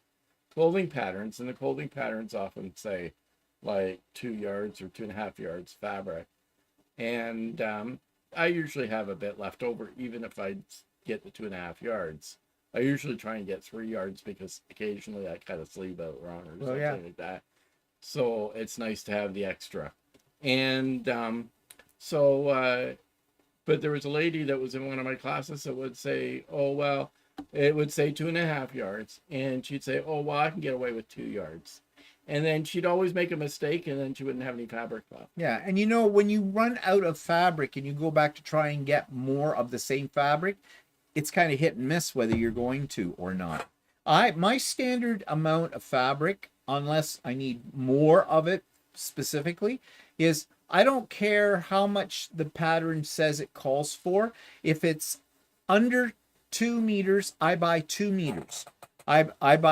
clothing patterns, and the clothing patterns often say like 2 yards or 2.5 yards fabric, and I usually have a bit left over, even if I get the 2.5 yards. I usually try and get 3 yards because occasionally I cut a sleeve out wrong or something like that. So it's nice to have the extra. And but there was a lady that was in one of my classes that would say, oh, well, it would say 2.5 yards. And she'd say, oh, well, I can get away with 2 yards. And then she'd always make a mistake, and then she wouldn't have any fabric left. Yeah, and you know, when you run out of fabric and you go back to try and get more of the same fabric, it's kind of hit and miss whether you're going to or not. My standard amount of fabric, unless I need more of it specifically, is I don't care how much the pattern says it calls for. If it's under 2 meters, I buy 2 meters. I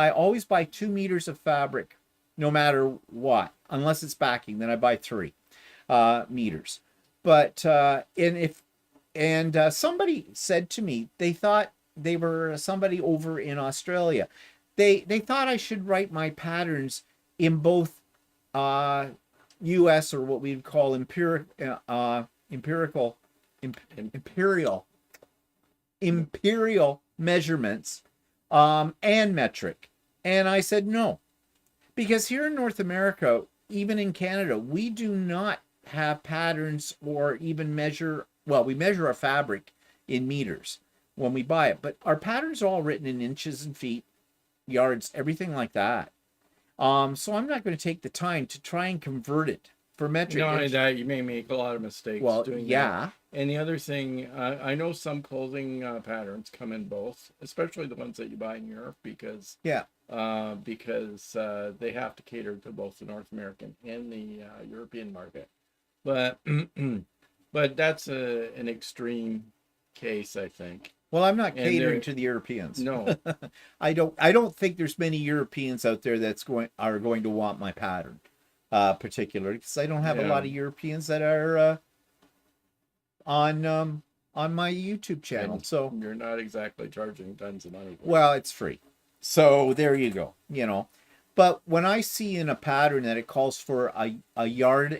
always buy 2 meters of fabric, no matter what, unless it's backing. Then I buy 3 meters. But somebody said to me, they thought they were somebody over in Australia. They thought I should write my patterns in both U.S. or what we'd call imperial measurements and metric. And I said no, because here in North America, even in Canada, we do not have patterns or even measure. Well, we measure our fabric in meters when we buy it, but our patterns are all written in inches and feet, yards, everything like that. So I'm not going to take the time to try and convert it for metric. Not only that, you may make a lot of mistakes doing that. And the other thing, I know some clothing patterns come in both, especially the ones that you buy in Europe, because they have to cater to both the North American and the European market. But but that's an extreme case, I think. Well, I'm not catering to the Europeans. No, I don't think there's many Europeans out there are going to want my pattern, particularly because I don't have a lot of Europeans that are on my YouTube channel. And so you're not exactly charging tons of money. Well, it's free, so there you go. You know, but when I see in a pattern that it calls for a 1.5 yards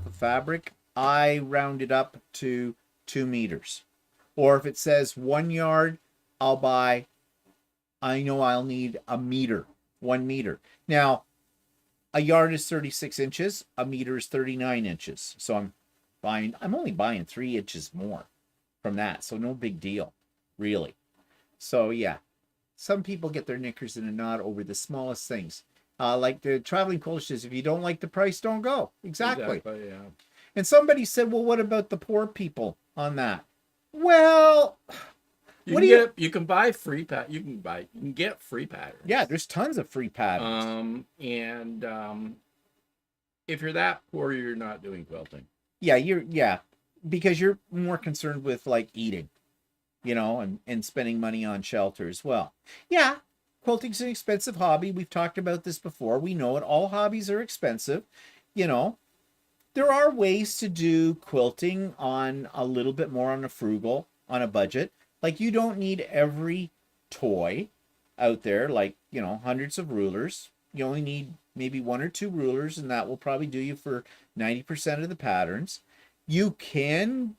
of fabric, I round it up to 2 meters. Or if it says 1 yard, I know I'll need a meter, 1 meter. Now, a yard is 36 inches, a meter is 39 inches. So I'm only buying 3 inches more from that. So no big deal, really. So yeah, some people get their knickers in a knot over the smallest things. Like the traveling quilter says, if you don't like the price, don't go. Exactly. Yeah. And somebody said, well, what about the poor people on that? Well, you can buy free you can get free patterns. Yeah, there's tons of free patterns. If you're that poor, you're not doing quilting. Yeah, because you're more concerned with like eating. and spending money on shelter as well. Yeah, quilting's an expensive hobby. We've talked about this before. We know it. All hobbies are expensive. You know, there are ways to do quilting on a little bit more on a budget. Like you don't need every toy out there, like, hundreds of rulers. You only need maybe one or two rulers, and that will probably do you for 90% of the patterns. You can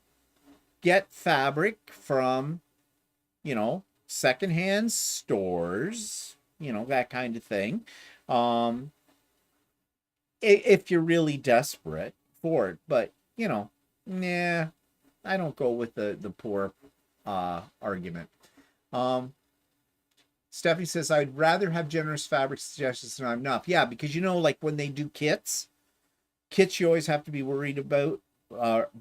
get fabric from, secondhand stores, that kind of thing. If you're really desperate for it, but nah, I don't go with the poor argument. Stephanie says, I'd rather have generous fabric suggestions than enough. Yeah, because like when they do kits you always have to be worried about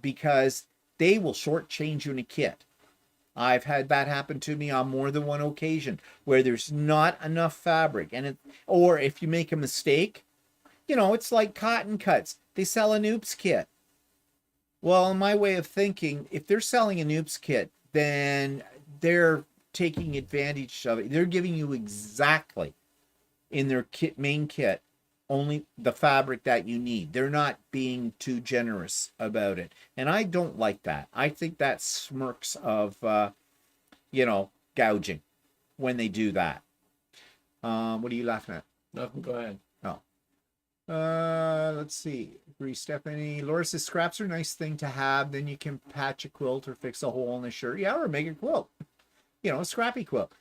because they will shortchange you in a kit. I've had that happen to me on more than one occasion where there's not enough fabric, or if you make a mistake, it's like cotton cuts. They sell an oops kit. Well, in my way of thinking, if they're selling an oops kit, then they're taking advantage of it. They're giving you exactly in their main kit only the fabric that you need. They're not being too generous about it. And I don't like that. I think that smirks of, gouging when they do that. What are you laughing at? Nothing, go ahead. Let's see. Agree, Stephanie. Laura says scraps are a nice thing to have. Then you can patch a quilt or fix a hole in a shirt. Yeah, or make a quilt. A scrappy quilt.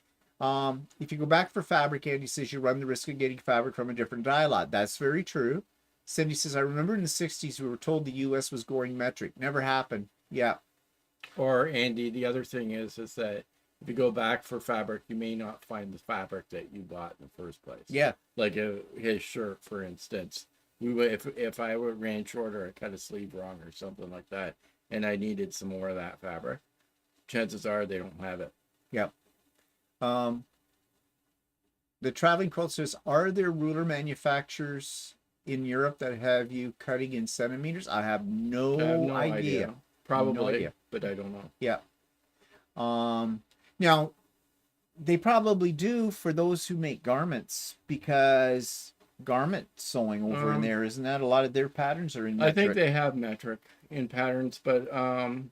If you go back for fabric, Andy says you run the risk of getting fabric from a different dye lot. That's very true. Cindy says, I remember in the 60s we were told the U.S. was going metric. Never happened. Yeah. Or, Andy, the other thing is that if you go back for fabric, you may not find the fabric that you bought in the first place. Yeah. Like his shirt, for instance. If I ran shorter, I cut a sleeve wrong or something like that, and I needed some more of that fabric, chances are they don't have it. Yeah. The traveling quilt says, are there ruler manufacturers in Europe that have you cutting in centimeters? I have no idea. Probably, no idea. But I don't know. Yeah. Now, they probably do for those who make garments, because garment sewing over in there, isn't that a lot of their patterns are in metric? I think they have metric in patterns, but I'm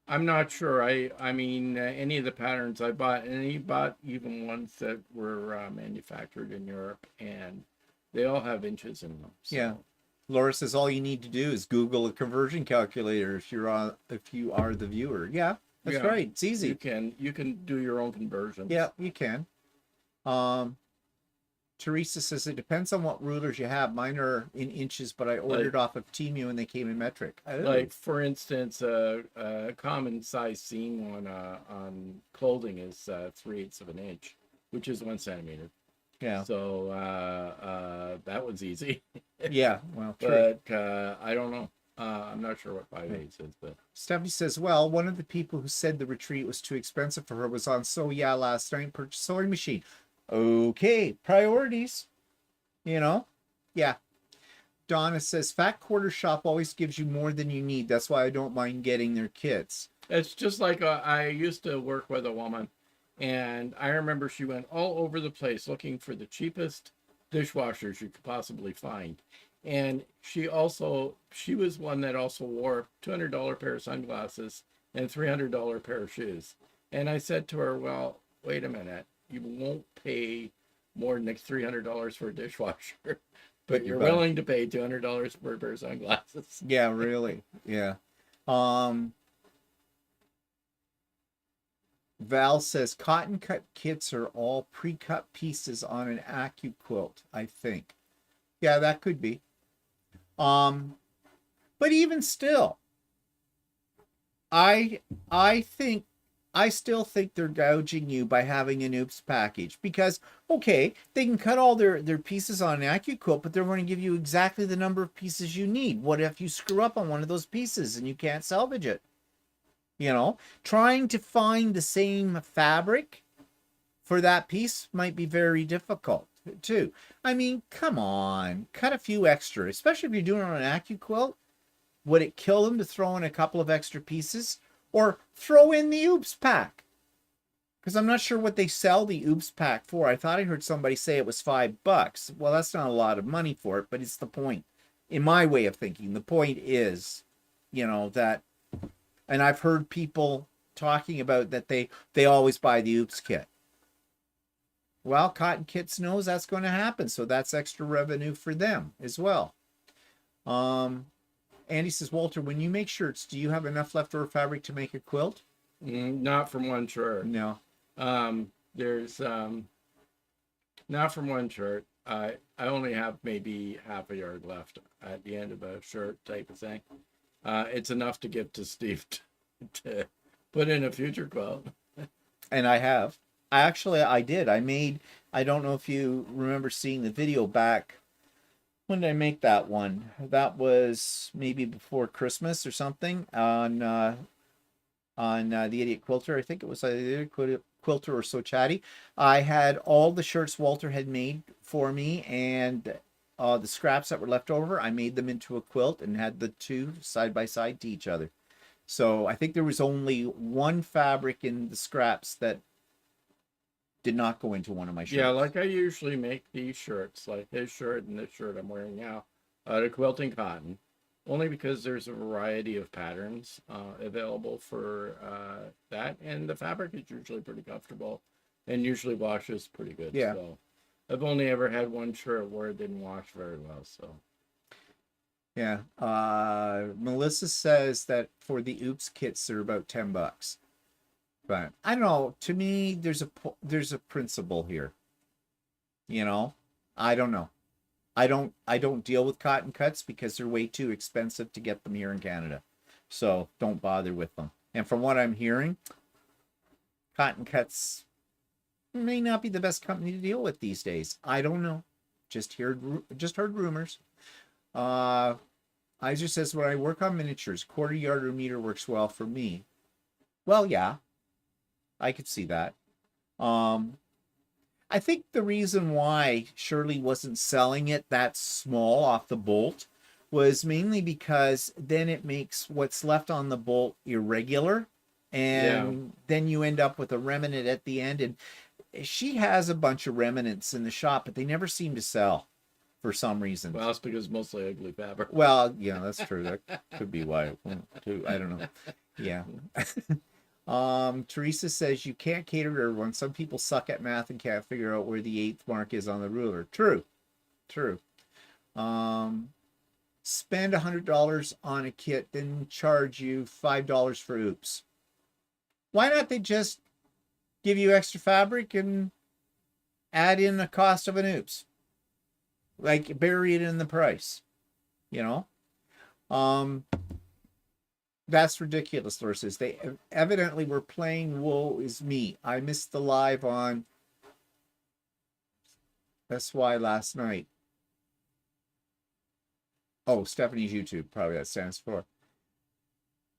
not sure. I mean, any of the patterns I bought, and he bought even ones that were manufactured in Europe, and they all have inches in them. So. Yeah. Laura says all you need to do is Google a conversion calculator if you are the viewer. Yeah, that's right. It's easy. You can do your own conversions. Yeah, you can. Teresa says it depends on what rulers you have. Mine are in inches, but I ordered off of Temu and they came in metric. Like, for instance, a common size seam on clothing is 3/8 of an inch, which is 1 centimeter. Yeah. So that was easy. Yeah. Well, true. But I don't know. I'm not sure what 5/8 is, but Stephanie says, well, one of the people who said the retreat was too expensive for her was on last night, purchased a sewing machine. Okay, priorities, yeah. Donna says fat quarter shop always gives you more than you need. That's why I don't mind getting their kits. It's just like I used to work with a woman, and I remember she went all over the place looking for the cheapest dishwashers you could possibly find. And she was one that also wore $200 pair of sunglasses and $300 pair of shoes. And I said to her, well, wait a minute. You won't pay more than $300 for a dishwasher, but you're willing to pay $200 for a pair of sunglasses. Yeah, really. Yeah. Val says cotton cut kits are all pre-cut pieces on an Applique quilt, I think. Yeah, that could be. But even still, I still think they're gouging you by having an oops package, because okay, they can cut all their pieces on an Applique quilt, but they're going to give you exactly the number of pieces you need. What if you screw up on one of those pieces and you can't salvage it? Trying to find the same fabric for that piece might be very difficult too. I mean, come on, cut a few extra, especially if you're doing it on an Applique quilt. Would it kill them to throw in a couple of extra pieces? Or throw in the oops pack. Because I'm not sure what they sell the oops pack for. I thought I heard somebody say it was $5. Well, that's not a lot of money for it, but it's the point. In my way of thinking, the point is, that, and I've heard people talking about that they always buy the oops kit. Well, Cotton Kits knows that's going to happen, so that's extra revenue for them as well. Andy says, Walter, when you make shirts, do you have enough leftover fabric to make a quilt? Not from one shirt. No. There's not from one shirt. I only have maybe half a yard left at the end of a shirt type of thing. It's enough to give to Steve to put in a future quilt. And I have. I did. I don't know if you remember seeing the video back. When did I make that one? That was maybe before Christmas or something on the Idiot Quilter. I think it was the Idiot Quilter or So Chatty. I had all the shirts Walter had made for me, and the scraps that were left over, I made them into a quilt and had the two side by side to each other. So I think there was only one fabric in the scraps that did not go into one of my shirts. Yeah, like I usually make these shirts, like this shirt and this shirt I'm wearing now, out of quilting cotton, only because there's a variety of patterns available for that, and the fabric is usually pretty comfortable and usually washes pretty good. Yeah. So I've only ever had one shirt where it didn't wash very well. So yeah, Melissa says that for the oops kits they're about $10. But I don't know. To me, there's a principle here. I don't know. I don't deal with cotton cuts because they're way too expensive to get them here in Canada. So don't bother with them. And from what I'm hearing, Cotton Cuts may not be the best company to deal with these days. I don't know. Just heard rumors. Iser says, when I work on miniatures, quarter yard or meter works well for me. Well, yeah. I could see that. I think the reason why Shirley wasn't selling it that small off the bolt was mainly because then it makes what's left on the bolt irregular, and then you end up with a remnant at the end. And she has a bunch of remnants in the shop, but they never seem to sell for some reason. well, it's because mostly ugly fabric. Well, yeah, that's true. That could be why it went too. I don't know. Yeah. Teresa says you can't cater to everyone. Some people suck at math and can't figure out where the 8th mark is on the ruler. True. Spend $100 on a kit, then charge you $5 for oops. Why not they just give you extra fabric and add in the cost of an oops? Like bury it in the price, That's ridiculous, Laura says. They evidently were playing Woe Is Me. I missed the live on SY last night. Oh, Stephanie's YouTube, probably that stands for.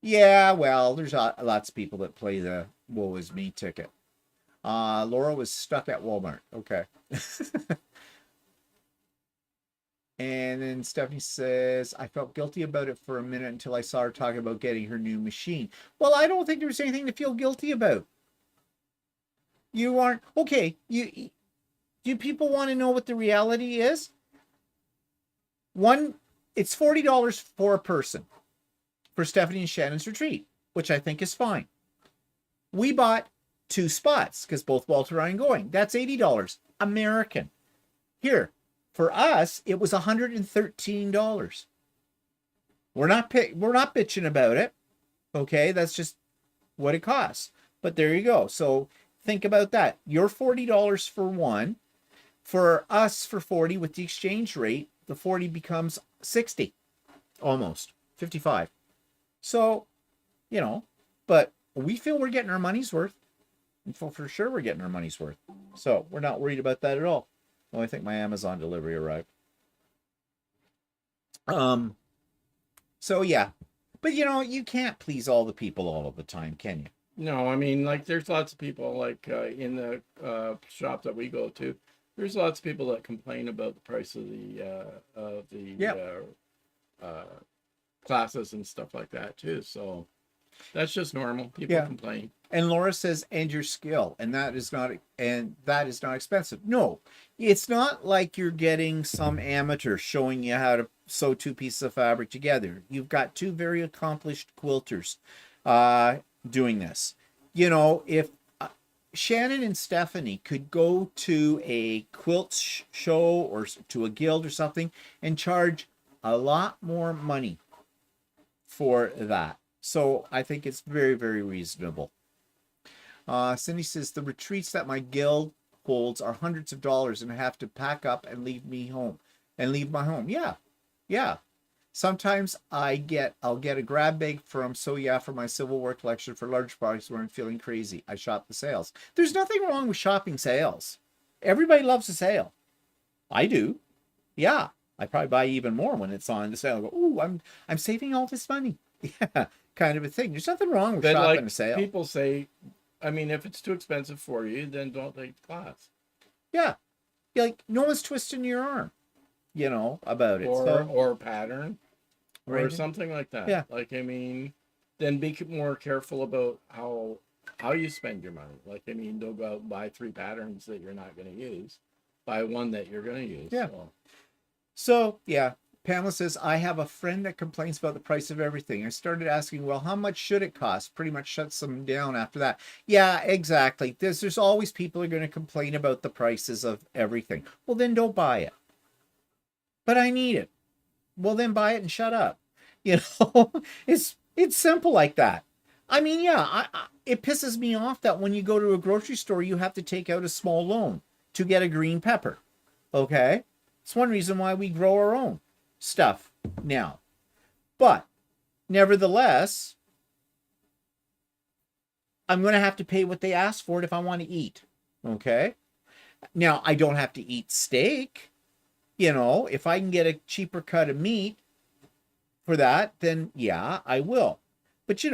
Yeah, well, there's lots of people that play the Woe Is Me ticket. Laura was stuck at Walmart. Okay. And then Stephanie says, I felt guilty about it for a minute until I saw her talking about getting her new machine. Well, I don't think there's anything to feel guilty about. You aren't... Okay, do people want to know what the reality is? It's $40 for a person for Stephanie and Shannon's retreat, which I think is fine. We bought 2 spots because both Walter and I are going. That's $80 American. Here, for us, it was $113. We're not bitching about it. Okay, that's just what it costs. But there you go. So think about that. You're $40 for one. For us, for 40 with the exchange rate, the 40 becomes 60, almost 55. So, but we feel we're getting our money's worth. And for sure, we're getting our money's worth. So we're not worried about that at all. Oh, I think my Amazon delivery arrived. So yeah, but you can't please all the people all of the time, can you? No, I mean, like, there's lots of people, like, in the shop that we go to, there's lots of people that complain about the price of the classes and stuff like that too. So That's just normal. People Yeah. complain. And Laura says, and your skill, and that is not expensive. No, it's not like you're getting some amateur showing you how to sew two pieces of fabric together. You've got two very accomplished quilters doing this. You know, if Shannon and Stephanie could go to a quilt show or to a guild or something and charge a lot more money for that. So I think it's very, very reasonable. Cindy says, the retreats that my guild holds are hundreds of dollars and I have to pack up and leave my home. Yeah. Yeah. Sometimes I'll get a grab bag from for my silverware collection for large products when I'm feeling crazy. I shop the sales. There's nothing wrong with shopping sales. Everybody loves a sale. I do. Yeah. I probably buy even more when it's on the sale. I go, ooh, I'm saving all this money. Yeah, kind of a thing. There's nothing wrong with But shopping like a sale. people say, I mean, if it's too expensive for you, then don't take the class. Yeah. Like, no one's twisting your arm, about it. Or pattern. Or Right. something like that. Yeah. Like, I mean, then be more careful about how you spend your money. Like, I mean, don't go out and buy 3 patterns that you're not going to use. Buy one that you're going to use. Yeah. So, yeah. Pamela says, I have a friend that complains about the price of everything. I started asking, well, how much should it cost? Pretty much shuts them down after that. Yeah, exactly. There's always people who are going to complain about the prices of everything. Well, then don't buy it. But I need it. Well, then buy it and shut up. It's simple like that. I mean, yeah, it pisses me off that when you go to a grocery store, you have to take out a small loan to get a green pepper. Okay? It's one reason why we grow our own stuff now. But nevertheless, I'm going to have to pay what they ask for it if I want to eat. Okay? Now, I don't have to eat steak. If I can get a cheaper cut of meat for that, then yeah, I will. But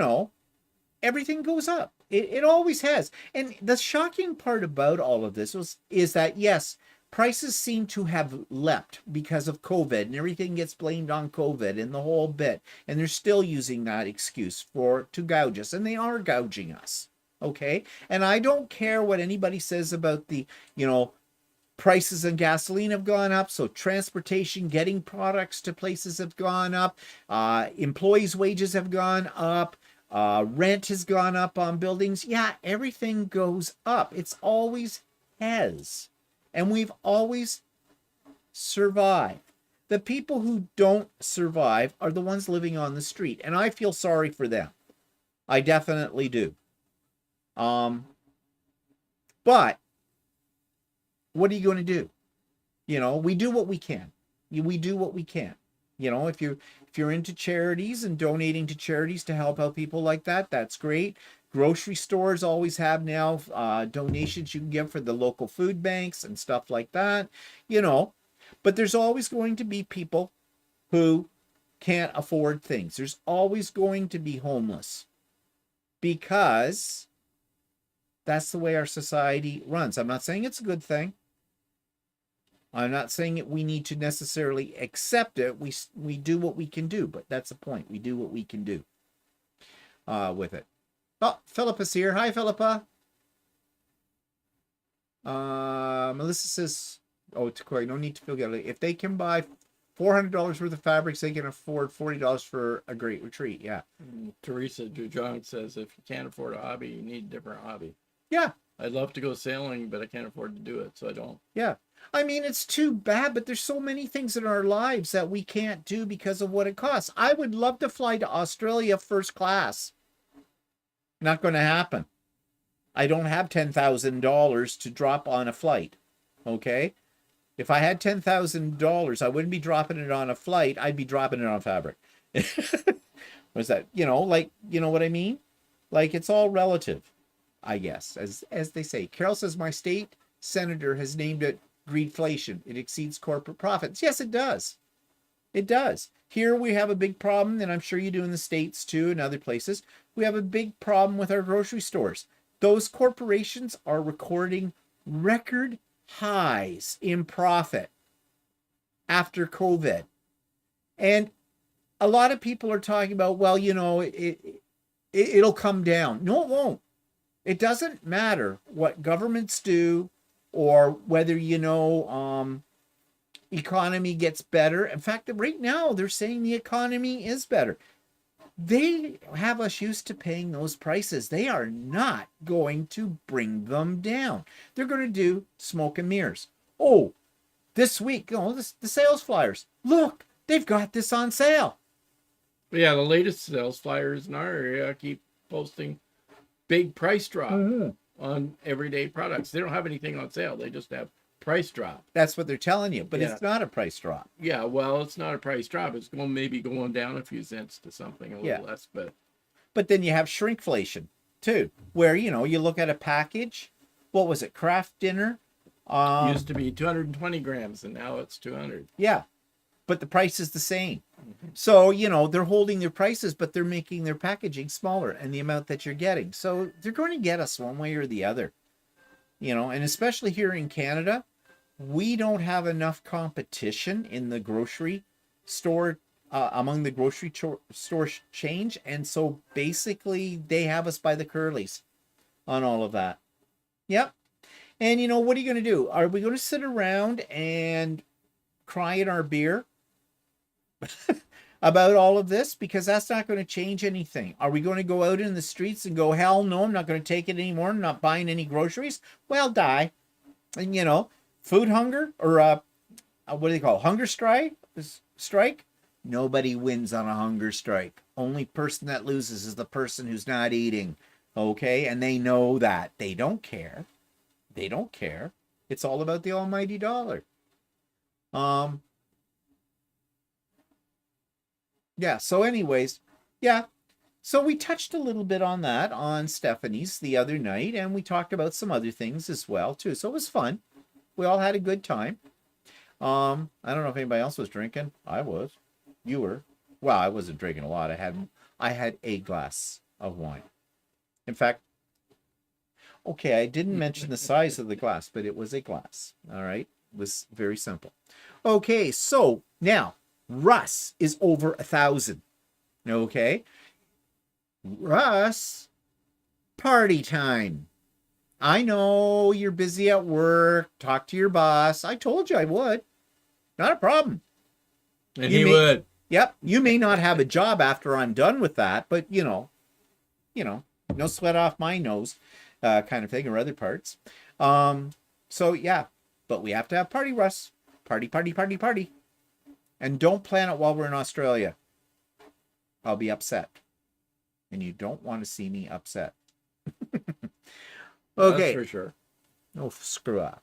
everything goes up. It always has. And the shocking part about all of this is that, yes, prices seem to have leapt because of COVID, and everything gets blamed on COVID and the whole bit. And they're still using that excuse to gouge us, and they are gouging us. Okay? And I don't care what anybody says about the, prices of gasoline have gone up, so transportation, getting products to places have gone up, employees' wages have gone up, rent has gone up on buildings. Yeah, everything goes up. It's always has. And we've always survived. The people who don't survive are the ones living on the street, and I feel sorry for them. I definitely do. But what are you going to do? We do what we can. We do what we can. If you're into charities and donating to charities to help out people like that, that's great. Grocery stores always have now donations you can give for the local food banks and stuff like that. But there's always going to be people who can't afford things. There's always going to be homeless because that's the way our society runs. I'm not saying it's a good thing. I'm not saying that we need to necessarily accept it. We do what we can do, but that's the point. We do what we can do with it. Oh, Philippa's here. Hi, Philippa. Melissa says, to Corey, no need to feel guilty. If they can buy $400 worth of fabrics, they can afford $40 for a great retreat. Yeah. Teresa Dujon says, if you can't afford a hobby, you need a different hobby. Yeah. I'd love to go sailing, but I can't afford to do it, so I don't. Yeah. I mean, it's too bad, but there's so many things in our lives that we can't do because of what it costs. I would love to fly to Australia first class. Not going to happen. I don't have $10,000 to drop on a flight. Okay? If I had $10,000, I wouldn't be dropping it on a flight. I'd be dropping it on fabric. What's that? You know what I mean? Like, it's all relative, I guess, as they say. Carol says, my state senator has named it greedflation. It exceeds corporate profits. Yes, it does. It does. Here we have a big problem, and I'm sure you do in the States too and other places. We have a big problem with our grocery stores. Those corporations are recording record highs in profit after COVID. And a lot of people are talking about, well, it'll come down. No, it won't. It doesn't matter what governments do or whether, economy gets better. In fact, right now they're saying the economy is better. They have us used to paying those prices. They are not going to bring them down. They're going to do smoke and mirrors. Oh, this week, the sales flyers. Look, they've got this on sale. Yeah, the latest sales flyers in our area keep posting big price drop on everyday products. They don't have anything on sale. They just have price drop. That's what they're telling you, but it's not a price drop. Yeah, well, it's not a price drop. It's maybe going down a few cents to something a little less, but then you have shrinkflation too, where you look at a package. What was it? Kraft dinner used to be 220 grams, and now it's 200. Yeah, but the price is the same. So they're holding their prices, but they're making their packaging smaller and the amount that you're getting. So they're going to get us one way or the other. And especially here in Canada, we don't have enough competition in the grocery store, among the grocery store change. And so basically they have us by the curlies on all of that. Yep. And what are you going to do? Are we going to sit around and cry in our beer about all of this? Because that's not going to change anything. Are we going to go out in the streets and go, hell no, I'm not going to take it anymore, I'm not buying any groceries? Well, die. And food hunger, or what do they call it? Hunger strike? Nobody wins on a hunger strike. Only person that loses is the person who's not eating. Okay? And they know that. They don't care. They don't care. It's all about the almighty dollar. Yeah, so anyways, yeah. So we touched a little bit on that on Stephanie's the other night, and we talked about some other things as well too. So it was fun. We all had a good time. I don't know if anybody else was drinking. I was. You were. Well, I wasn't drinking a lot. I had a glass of wine. In fact, okay, I didn't mention the size of the glass, but it was a glass. All right. It was very simple. Okay, so now Russ is over 1,000. Okay. Russ, party time. I know you're busy at work. Talk to your boss. I told you I would. Not a problem. And he would. Yep. You may not have a job after I'm done with that, but no sweat off my nose, kind of thing, or other parts. So yeah, but we have to have party, Russ. Party, party, party, party. And don't plan it while we're in Australia. I'll be upset. And you don't want to see me upset. Okay. That's for sure. Oh, screw up.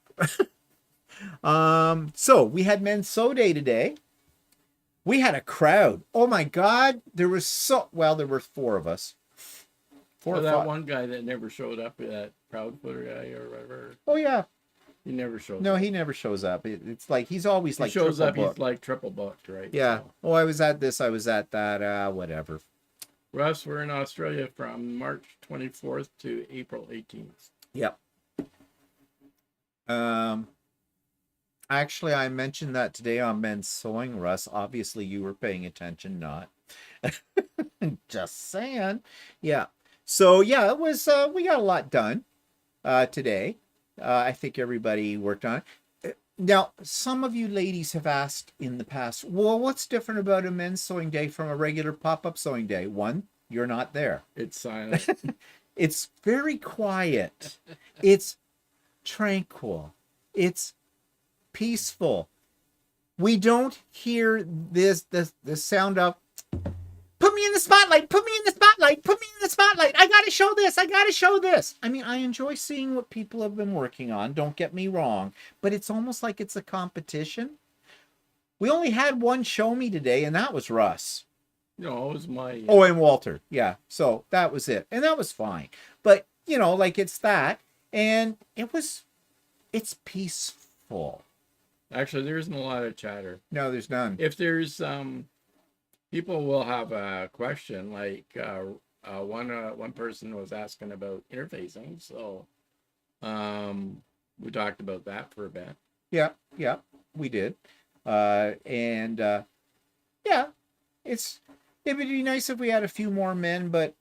So we had Men's Sew Day today. We had a crowd. Oh my God. There were 4 of us. That one guy that never showed up, that Proudfooter guy or whatever. Oh yeah. He never shows up. No, he never shows up. It's like he's always he like shows up. booked. He's like triple booked, right? Yeah. So. Oh, I was at this. I was at that. Whatever. Russ, we're in Australia from March 24th to April 18th. Yep. Actually, I mentioned that today on Men's Sewing, Russ. Obviously, you were paying attention, not. Just saying. Yeah. So yeah, it was. We got a lot done today. I think everybody worked on it. Now, some of you ladies have asked in the past, well, what's different about a Men's Sewing Day from a regular pop-up sewing day? One, you're not there. It's silent. It's very quiet. It's tranquil. It's peaceful. We don't hear the sound of, put me in the spotlight, put me in the spotlight, put me in the spotlight. I got to show this. I got to show this. I mean, I enjoy seeing what people have been working on. Don't get me wrong. But it's almost like it's a competition. We only had one show me today, and that was Russ. No, it was my... Oh, and Walter. Yeah. So that was it. And that was fine. But, like it's that. And it's peaceful. Actually, there isn't a lot of chatter. No, there's none. If there's... people will have a question, like one person was asking about interfacing, so we talked about that for a bit. Yeah, we did. Yeah, it would be nice if we had a few more men, but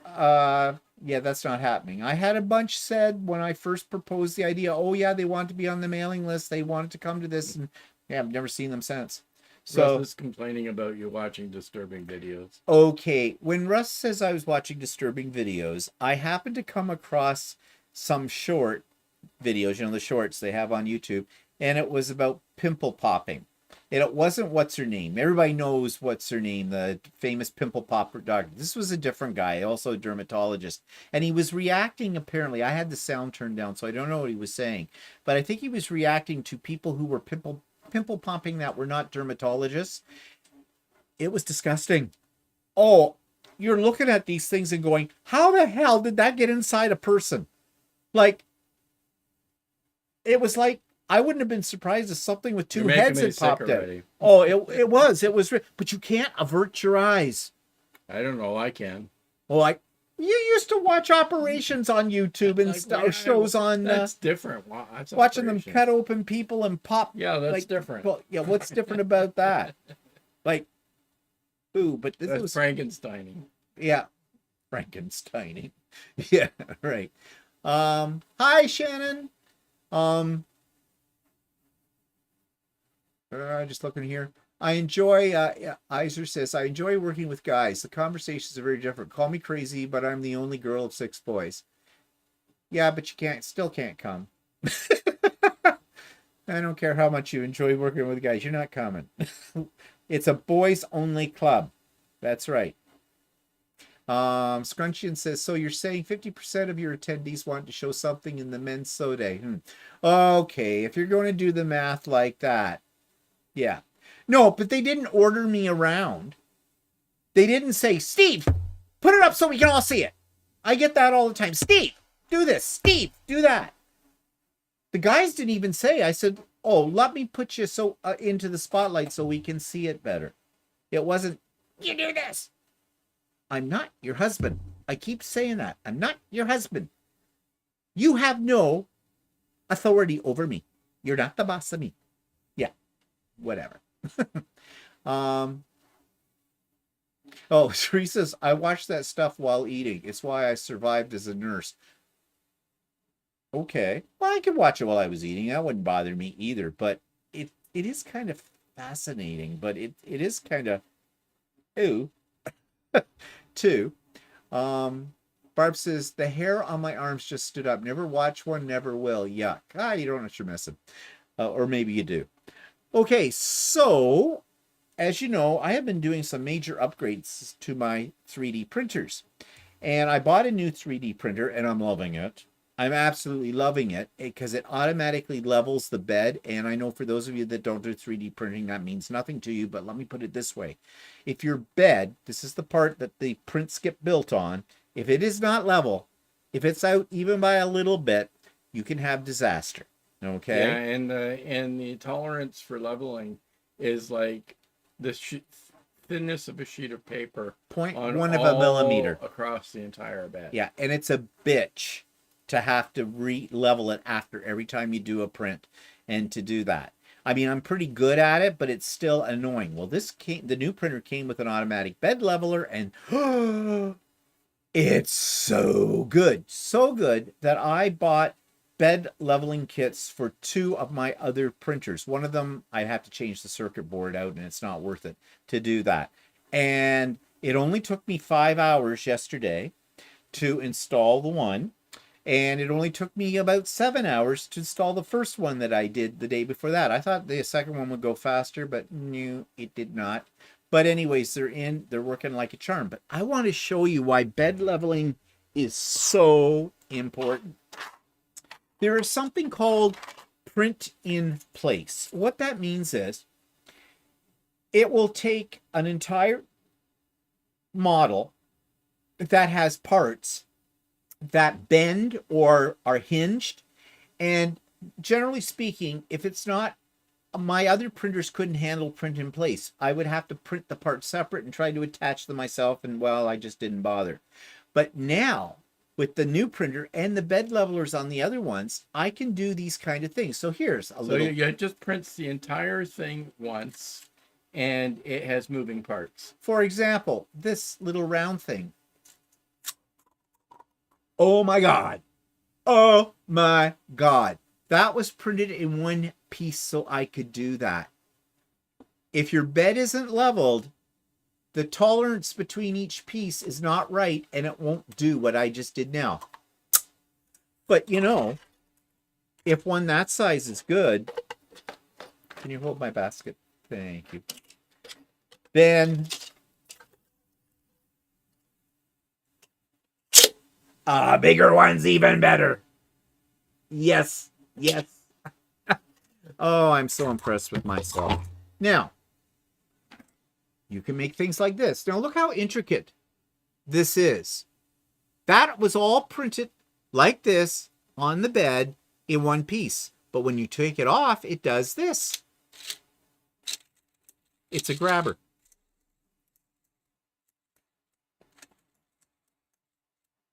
Yeah, that's not happening. I had a bunch said when I first proposed the idea, oh yeah, they want to be on the mailing list. They wanted to come to this, and yeah, I've never seen them since. Russ So, is complaining about you watching disturbing videos. okay, when Russ says I was watching disturbing videos, I happened to come across some short videos, the shorts they have on YouTube, and it was about pimple popping. And it wasn't what's her name. Everybody knows what's her name, the famous pimple popper doctor. This was a different guy, also a dermatologist. And he was reacting, apparently. I had the sound turned down, so I don't know what he was saying. But I think he was reacting to people who were pimple popping that were not dermatologists. It was disgusting. Oh, you're looking at these things and going, how the hell did that get inside a person? Like, it was like, I wouldn't have been surprised if something with two heads had popped out. Oh, it was. But you can't avert your eyes. I don't know. I can. Well, you used to watch operations on YouTube and shows on. That's different. That's watching them cut open people and pop. Yeah, that's different. Well, yeah, what's different about that? Like, ooh, but this was Frankensteining. Yeah, Frankensteining. Yeah, right. Hi, Shannon. Just looking here. I enjoy, Iser says, I enjoy working with guys. The conversations are very different. Call me crazy, but I'm the only girl of 6 boys. Yeah, but you still can't come. I don't care how much you enjoy working with guys. You're not coming. It's a boys only club. That's right. Scrunchian says, so you're saying 50% of your attendees want to show something in the men's sew day. Okay, if you're going to do the math like that. Yeah. No, but they didn't order me around. They didn't say, Steve, put it up so we can all see it. I get that all the time. Steve, do this. Steve, do that. The guys didn't even say. I said, oh, let me put you into the spotlight so we can see it better. It wasn't, you do this. I'm not your husband. I keep saying that. I'm not your husband. You have no authority over me. You're not the boss of me. Yeah. Whatever. Oh, Sheree says, I watched that stuff while eating. It's why I survived as a nurse. Okay. Well, I could watch it while I was eating. That wouldn't bother me either. But it is kind of fascinating. But it is kind of ew. Too. Barb says, the hair on my arms just stood up. Never watch one, never will. Yuck. You don't know what you're missing. Or maybe you do. Okay, so as you know, I have been doing some major upgrades to my 3D printers. And I bought a new 3D printer and I'm loving it. I'm absolutely loving it because it automatically levels the bed. And I know for those of you that don't do 3D printing, that means nothing to you. But let me put it this way. If your bed, this is the part that the prints get built on, if it is not level, if it's out even by a little bit, you can have disaster. Okay. Yeah, and the tolerance for leveling is like the thinness of a sheet of paper. 0.1 of a millimeter across the entire bed. Yeah, and it's a bitch to have to re-level it after every time you do a print, and to do that. I mean, I'm pretty good at it, but it's still annoying. Well, the new printer came with an automatic bed leveler, and it's so good that I bought bed leveling kits for 2 of my other printers. One of them, I have to change the circuit board out, and it's not worth it to do that. And it only took me 5 hours yesterday to install the one. And it only took me about 7 hours to install the first one that I did the day before that. I thought the second one would go faster, but no, it did not. But anyways, they're working like a charm. But I want to show you why bed leveling is so important. There is something called print in place. What that means is it will take an entire model that has parts that bend or are hinged. And generally speaking, if it's not, my other printers couldn't handle print in place. I would have to print the parts separate and try to attach them myself. And well, I just didn't bother. But now with the new printer and the bed levelers on the other ones, I can do these kind of things. So here's a little. So it just prints the entire thing once, and it has moving parts. For example, this little round thing. Oh my God. Oh my God. That was printed in one piece so I could do that. If your bed isn't leveled, the tolerance between each piece is not right and it won't do what I just did now. But you know, if one that size is good, can you hold my basket? Thank you. Then a bigger one's even better. Yes, yes. Oh, I'm so impressed with myself. Now, you can make things like this. Now, look how intricate this is. That was all printed like this on the bed in one piece. But when you take it off, it does this. It's a grabber.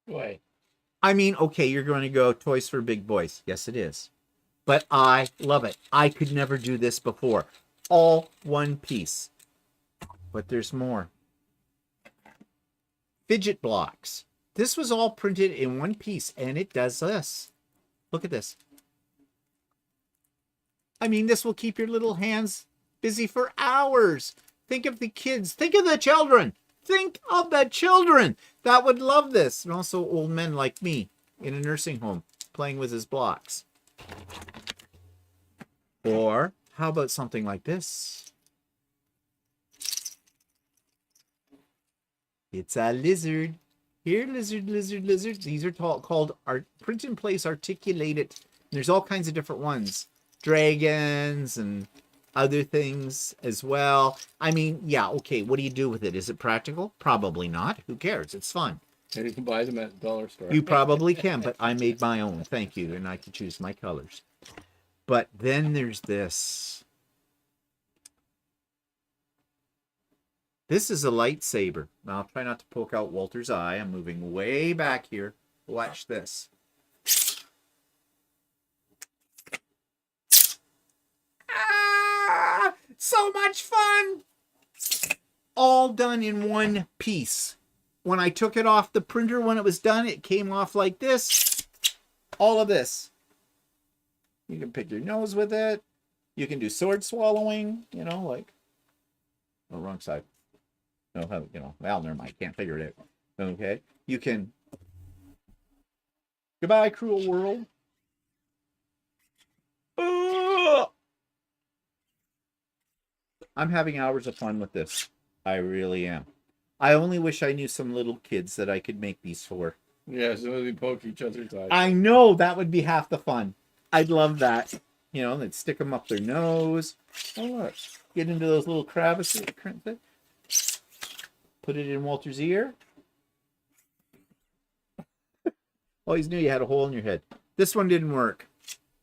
Why? I mean, okay, you're going to go toys for big boys. Yes, it is. But I love it. I could never do this before. All one piece. But there's more. Fidget blocks. This was all printed in one piece, and it does this. Look at this. I mean, this will keep your little hands busy for hours. Think of the kids. Think of the children. Think of the children that would love this. And also old men like me in a nursing home playing with his blocks. Or how about something like this? It's a lizard. Here, lizard, lizard, lizard. These are called print in place articulated. There's all kinds of different ones. Dragons and other things as well. I mean, yeah, okay, what do you do with it? Is it practical? Probably not. Who cares? It's fun. And you can buy them at the dollar store. You probably can, but I made my own. Thank you. And I can choose my colors. But then there's this. This is a lightsaber. Now, I'll try not to poke out Walter's eye. I'm moving way back here. Watch this. Ah, so much fun! All done in one piece. When I took it off the printer, when it was done, it came off like this. All of this. You can pick your nose with it. You can do sword swallowing, you know, like, oh, wrong side. No, you know, well, never mind. Can't figure it out. Okay. You can, goodbye, cruel world. I'm having hours of fun with this. I really am. I only wish I knew some little kids that I could make these for. Yeah, so they poke each other's eyes. I know that would be half the fun. I'd love that. You know, they'd stick them up their nose. Oh, look. Get into those little crevices. Put it in Walter's ear. Always knew you had a hole in your head. This one didn't work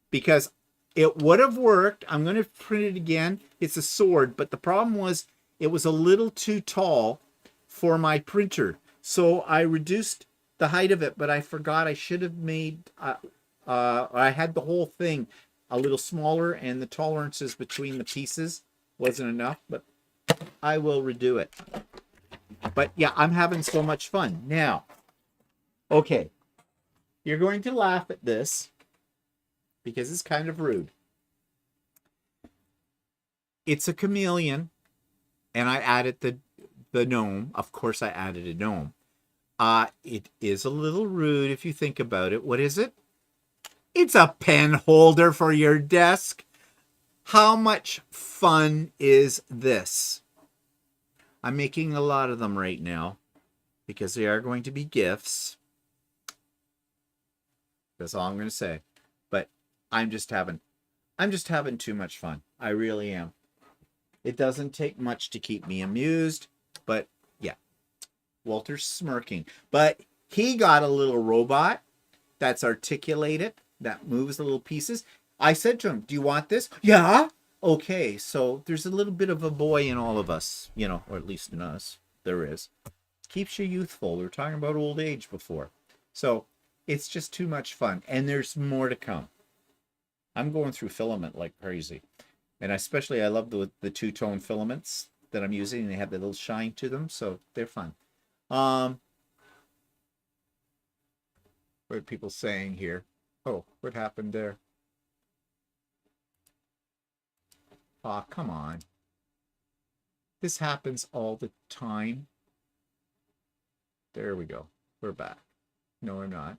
because it would have worked. I'm going to print it again. It's a sword, but the problem was it was a little too tall for my printer. So I reduced the height of it, but I forgot I should have made, I had the whole thing a little smaller and the tolerances between the pieces wasn't enough, but I will redo it. But yeah, I'm having so much fun. Now, okay, you're going to laugh at this because it's kind of rude. It's a chameleon, and I added the gnome. Of course, I added a gnome. It is a little rude if you think about it. What is it? It's a pen holder for your desk. How much fun is this? I'm making a lot of them right now because they are going to be gifts. That's all I'm going to say. But I'm just having too much fun. I really am. It doesn't take much to keep me amused, but yeah. Walter's smirking. But he got a little robot that's articulated, that moves the little pieces. I said to him, do you want this? Yeah. Okay, so there's a little bit of a boy in all of us, you know, or at least in us, there is. Keeps you youthful. We were talking about old age before. So it's just too much fun. And there's more to come. I'm going through filament like crazy. And especially I love the two-tone filaments that I'm using. They have that little shine to them, so they're fun. What are people saying here? Oh, what happened there? Aw, come on. This happens all the time. There we go. We're back. No, we're not.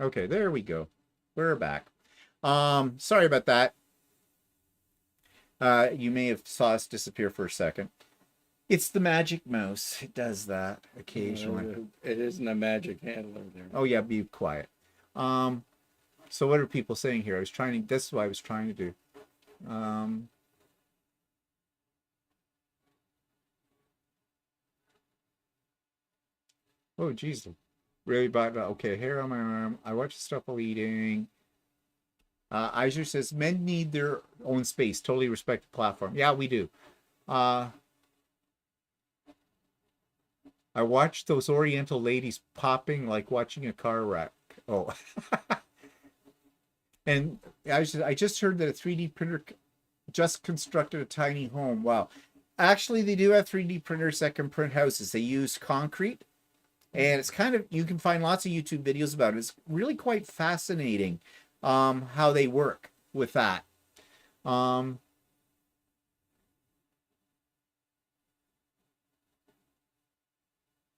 Okay, there we go. We're back. Sorry about that. You may have saw us disappear for a second. It's the magic mouse. It does that occasionally. It isn't a magic handler there. Oh yeah, be quiet. So what are people saying here? This is what I was trying to do. Oh geez. Really bad. Okay, hair on my arm. I watch stuff while eating. Iser says men need their own space. Totally respect the platform. Yeah, we do. I watched those Oriental ladies popping like watching a car wreck. Oh. And I just heard that a 3D printer just constructed a tiny home. Wow. Actually, they do have 3D printers that can print houses. They use concrete. And it's kind of, you can find lots of YouTube videos about it. It's really quite fascinating how they work with that.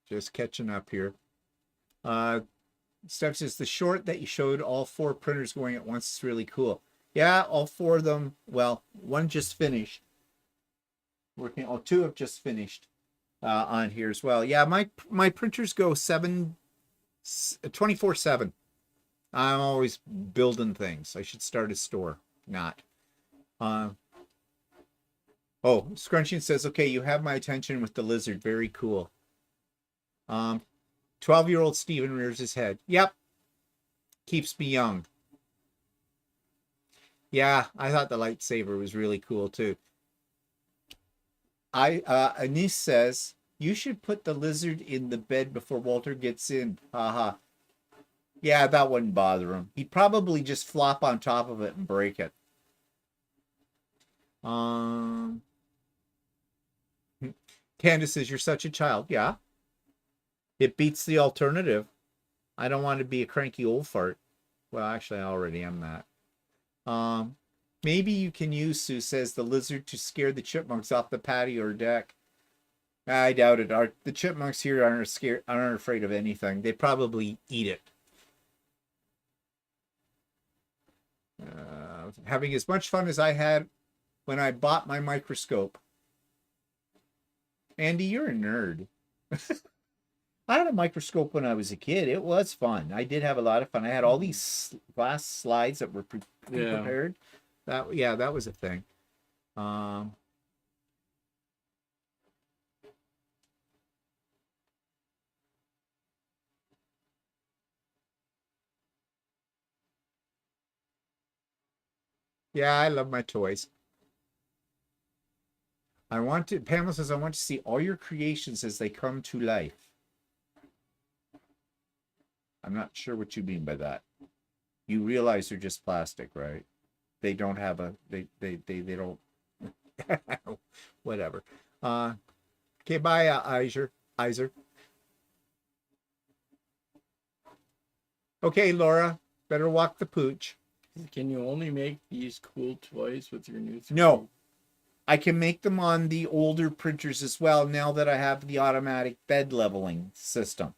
Just catching up here. Steph says the short that you showed all 4 printers going at once is really cool. Yeah, all 4 of them. Well, one just finished. Working. Oh, 2 have just finished on here as well. Yeah, my printers go 24/7. I'm always building things. I should start a store. Not. Oh, Scrunchian says, okay, you have my attention with the lizard. Very cool. 12-year-old Steven rears his head. Yep. Keeps me young. Yeah, I thought the lightsaber was really cool too. Anise says, you should put the lizard in the bed before Walter gets in. Haha. Yeah, that wouldn't bother him. He'd probably just flop on top of it and break it. Candace says, you're such a child. Yeah. It beats the alternative. I don't want to be a cranky old fart. Well, actually, I already am that. Maybe you can use, Sue says, the lizard to scare the chipmunks off the patio or deck. I doubt it. The chipmunks here aren't afraid of anything. They probably eat it. Having as much fun as I had when I bought my microscope. Andy, you're a nerd. I had a microscope when I was a kid. It was fun. I did have a lot of fun. I had all these glass slides that were prepared. That was a thing. Yeah, I love my toys. Pamela says, I want to see all your creations as they come to life. I'm not sure what you mean by that. You realize they're just plastic, right? They don't have they don't whatever. Okay, bye, Iser. Okay, Laura, better walk the pooch. Can you only make these cool toys with your new 3D? No. I can make them on the older printers as well now that I have the automatic bed leveling system.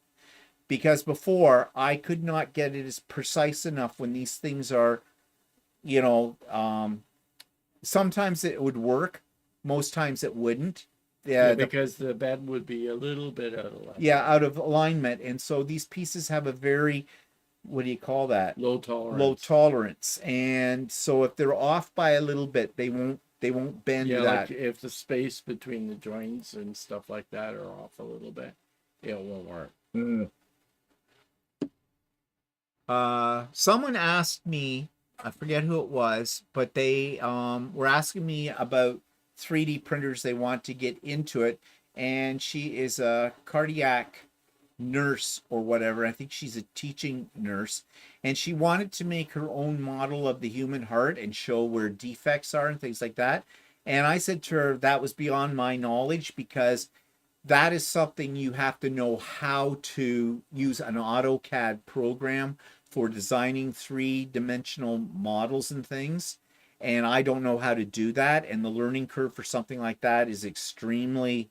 Because before, I could not get it as precise enough when these things are, sometimes it would work. Most times it wouldn't. Because the bed would be a little bit out of alignment. Yeah, out of alignment. And so these pieces have a very, what do you call that? Low tolerance. Low tolerance. And so if they're off by a little bit, they won't bend that. Like if the space between the joints and stuff like that are off a little bit, it won't work. Someone asked me, I forget who it was, but they were asking me about 3D printers. They want to get into it, and she is a cardiac nurse or whatever. I think she's a teaching nurse, and she wanted to make her own model of the human heart and show where defects are and things like that. And I said to her that was beyond my knowledge, because that is something you have to know how to use an AutoCAD program for designing three-dimensional models and things. And I don't know how to do that. And the learning curve for something like that is extremely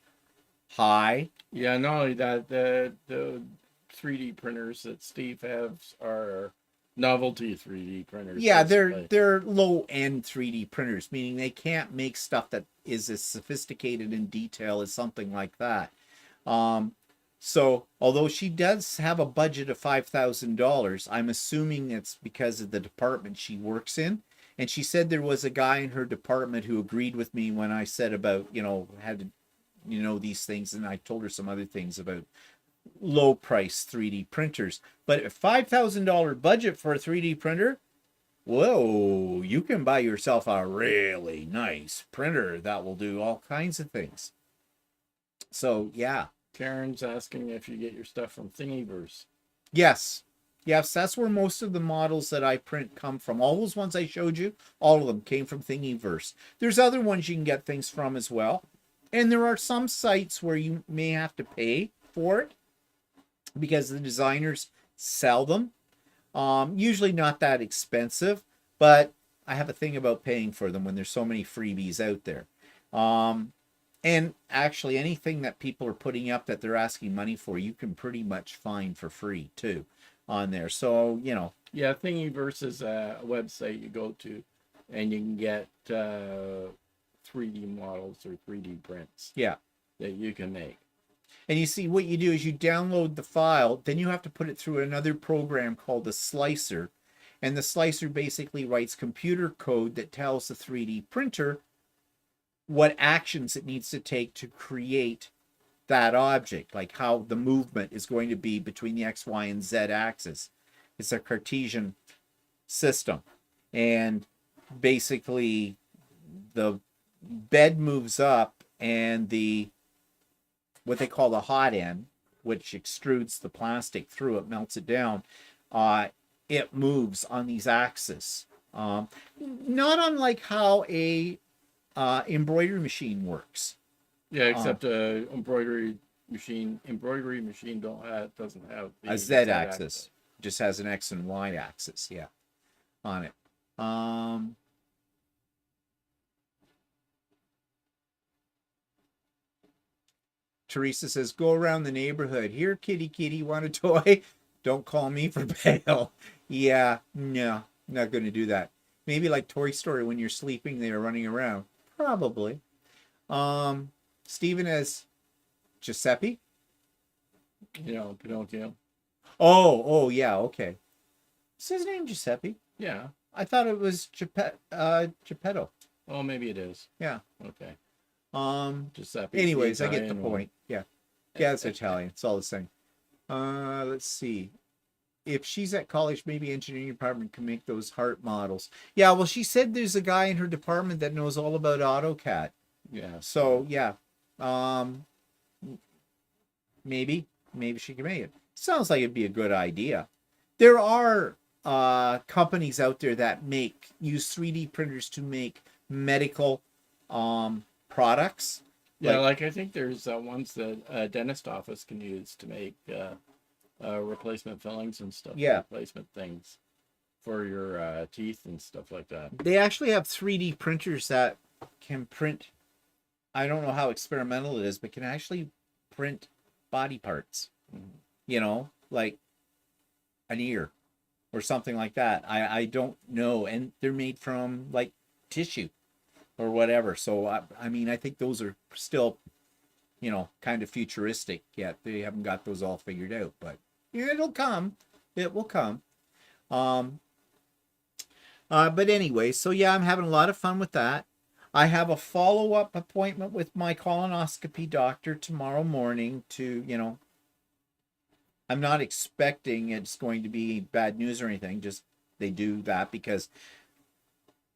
high. Yeah, not only that, the 3D printers that Steve has are novelty 3D printers. Yeah, basically. they're low-end 3D printers, meaning they can't make stuff that is as sophisticated in detail as something like that. So although she does have a budget of $5,000, I'm assuming it's because of the department she works in. And she said there was a guy in her department who agreed with me when I said about, had to, these things. And I told her some other things about low price 3D printers. But a $5,000 budget for a 3D printer, whoa, you can buy yourself a really nice printer that will do all kinds of things. So, yeah. Karen's asking if you get your stuff from Thingiverse. Yes, that's where most of the models that I print come from. All those ones I showed you, all of them came from Thingiverse. There's other ones you can get things from as well. And there are some sites where you may have to pay for it because the designers sell them. Usually not that expensive, but I have a thing about paying for them when there's so many freebies out there. And actually, anything that people are putting up that they're asking money for, you can pretty much find for free, too, on there. So, Yeah, Thingiverse is a website you go to, and you can get 3D models or 3D prints. Yeah. That you can make. And you see, what you do is you download the file, then you have to put it through another program called the Slicer. And the Slicer basically writes computer code that tells the 3D printer what actions it needs to take to create that object, like how the movement is going to be between the X, Y, and Z axis. It's a Cartesian system. And basically the bed moves up and what they call the hot end, which extrudes the plastic through it, melts it down, it moves on these axes. Not unlike how a embroidery machine works. Yeah, except embroidery machine doesn't have a Z axis. Just has an X and Y axis, yeah, on it. Teresa says, go around the neighborhood. Here, kitty, want a toy? Don't call me for bail. Yeah, no, not going to do that. Maybe like Toy Story when you're sleeping, they are running around. Probably. Stephen as Giuseppe? Pinocchio. Oh, yeah, okay. Is his name Giuseppe? Yeah. I thought it was Geppetto. Oh, maybe it is. Yeah. Okay. Giuseppe. Anyways, I get the point. Yeah. Yeah, it's Italian. It's all the same. Let's see. If she's at college, maybe engineering department can make those heart models. Yeah, well, she said there's a guy in her department that knows all about AutoCAD. Yeah. So, yeah. Maybe she can make it. Sounds like it'd be a good idea. There are companies out there that use 3D printers to make medical products. Yeah, like I think there's ones that a dentist office can use to make replacement fillings and stuff. Yeah. Replacement things for your teeth and stuff like that. They actually have 3D printers that can print, I don't know how experimental it is, but can actually print body parts. Like an ear or something like that. I don't know. And they're made from like tissue or whatever. So, I mean, I think those are still, kind of futuristic yet. They haven't got those all figured out, but it'll come. It will come. But anyway, so yeah, I'm having a lot of fun with that. I have a follow-up appointment with my colonoscopy doctor tomorrow morning to, I'm not expecting it's going to be bad news or anything. Just they do that because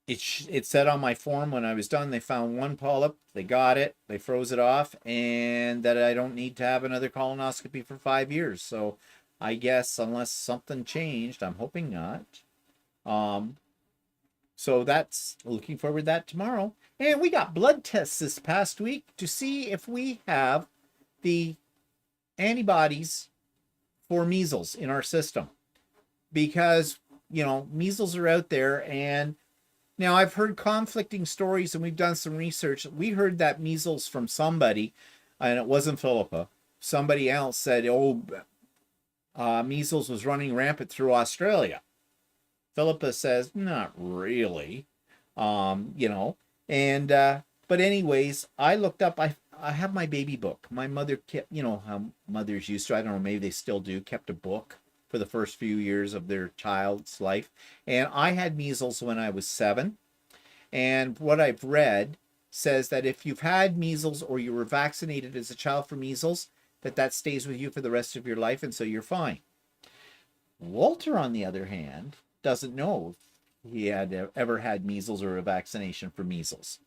it said on my form when I was done, they found one polyp, they got it, they froze it off, and that I don't need to have another colonoscopy for 5 years. So I guess unless something changed, I'm hoping not. So that's looking forward to that tomorrow. And we got blood tests this past week to see if we have the antibodies for measles in our system, because, you know, measles are out there. And now I've heard conflicting stories, and we've done some research. We heard that measles from somebody, and it wasn't Philippa. Somebody else said, oh, measles was running rampant through Australia. Philippa says, not really. You know, and but anyways, I looked up, I have my baby book. My mother kept, you know how mothers used to, I don't know, maybe they still do, kept a book for the first few years of their child's life. And I had measles when I was 7. And what I've read says that if you've had measles or you were vaccinated as a child for measles, that stays with you for the rest of your life, and so you're fine. Walter, on the other hand, doesn't know if he had ever had measles or a vaccination for measles.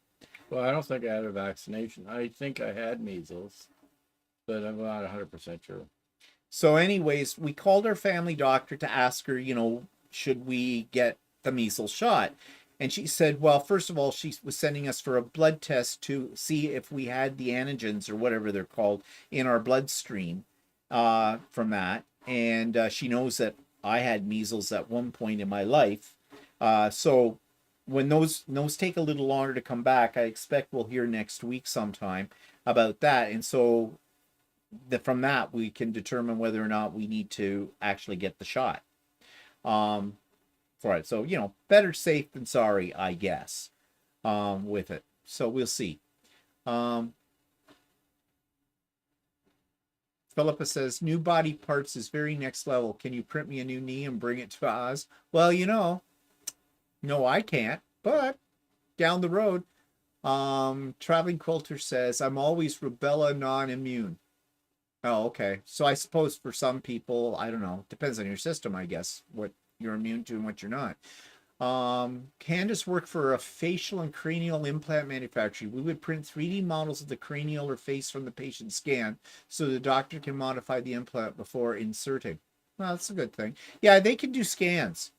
Well, I don't think I had a vaccination. I think I had measles, but I'm not 100% sure. So anyways, we called our family doctor to ask her, you know, should we get the measles shot? And she said, well, first of all, she was sending us for a blood test to see if we had the antigens, or whatever they're called, in our bloodstream from that. And she knows that I had measles at one point in my life. So when those take a little longer to come back, I expect we'll hear next week sometime about that. And so from that, we can determine whether or not we need to actually get the shot for it. So, you know, better safe than sorry, I guess, with it. So we'll see. Philippa says, new body parts is very next level. Can you print me a new knee and bring it to Oz? Well, you know, no, I can't, but down the road. Traveling Quilter says, I'm always rubella non-immune. Oh, okay. So I suppose for some people, I don't know, depends on your system, I guess, what you're immune to and what you're not. Candace worked for a facial and cranial implant manufacturer. We would print 3D models of the cranial or face from the patient's scan so the doctor can modify the implant before inserting. Well, that's a good thing. Yeah, they can do scans.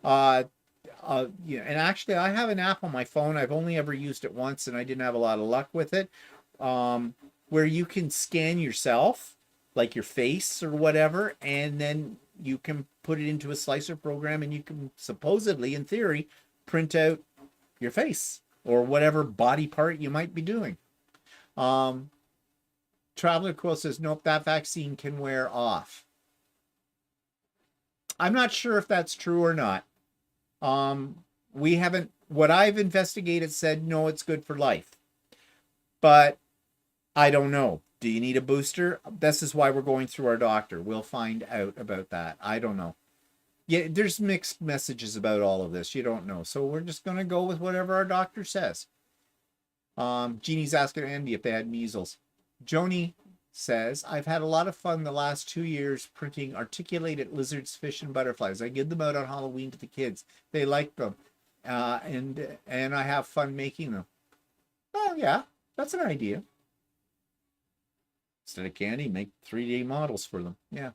Yeah, and actually, I have an app on my phone. I've only ever used it once, and I didn't have a lot of luck with it, where you can scan yourself, like your face or whatever, and then you can put it into a slicer program, and you can supposedly, in theory, print out your face or whatever body part you might be doing. Traveler Quill says, nope, that vaccine can wear off. I'm not sure if that's true or not. We haven't, what I've investigated said, no, it's good for life. But I don't know. Do you need a booster? This is why we're going through our doctor. We'll find out about that. I don't know. Yeah, there's mixed messages about all of this. You don't know. So we're just going to go with whatever our doctor says. Jeannie's asking Andy if they had measles. Joni says, I've had a lot of fun the last 2 years printing articulated lizards, fish, and butterflies. I give them out on Halloween to the kids. They like them. And I have fun making them. Well, yeah, that's an idea. Instead of candy, make 3D models for them. Yeah.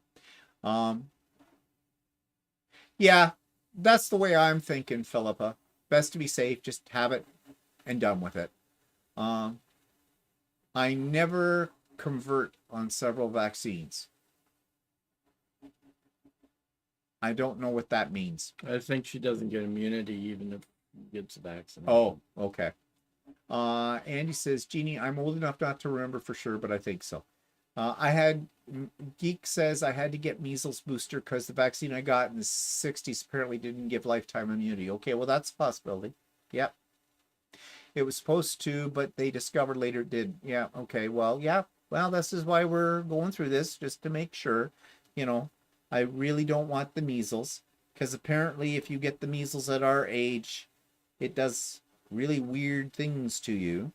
Yeah, that's the way I'm thinking, Philippa. Best to be safe, just have it and done with it. I never convert on several vaccines. I don't know what that means. I think she doesn't get immunity even if she gets the vaccine. Oh, okay. Andy says, Jeannie, I'm old enough not to remember for sure, but I think so. Geek says I had to get measles booster because the vaccine I got in the 60s apparently didn't give lifetime immunity. Okay, well, that's a possibility. Yep. It was supposed to, but they discovered later it did. Yeah, okay, well, yeah. Well, this is why we're going through this, just to make sure. You know, I really don't want the measles, because apparently if you get the measles at our age, it does really weird things to you.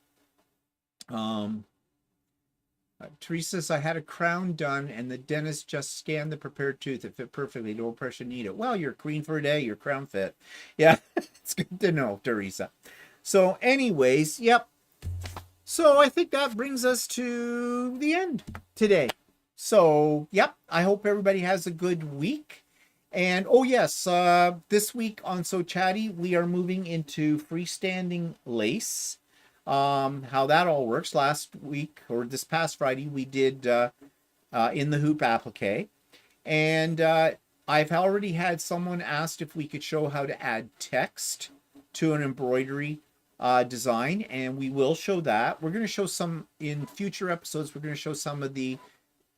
Teresa says, I had a crown done and the dentist just scanned the prepared tooth. It fit perfectly. No pressure needed. Well, you're queen for a day. Your crown fit. Yeah, it's good to know, Teresa. So anyways, yep. So I think that brings us to the end today. So, yep, I hope everybody has a good week. And, oh yes, this week on So Chatty, we are moving into freestanding lace. how that all works. Last week, or this past Friday, we did in the hoop applique. And I've already had someone asked if we could show how to add text to an embroidery design, and we will show that. We're going to show some in future episodes. We're going to show some of the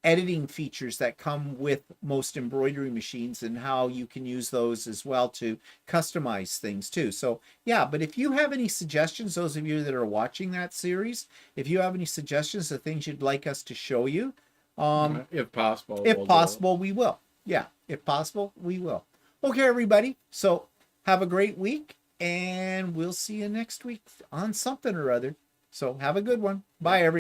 editing features that come with most embroidery machines and how you can use those as well to customize things too. So yeah, but if you have any suggestions, those of you that are watching that series, if you have any suggestions of things you'd like us to show you, if possible, if possible, we will. Yeah, if possible, we will. Okay, everybody. So have a great week, and we'll see you next week on something or other. So have a good one. Bye, everybody.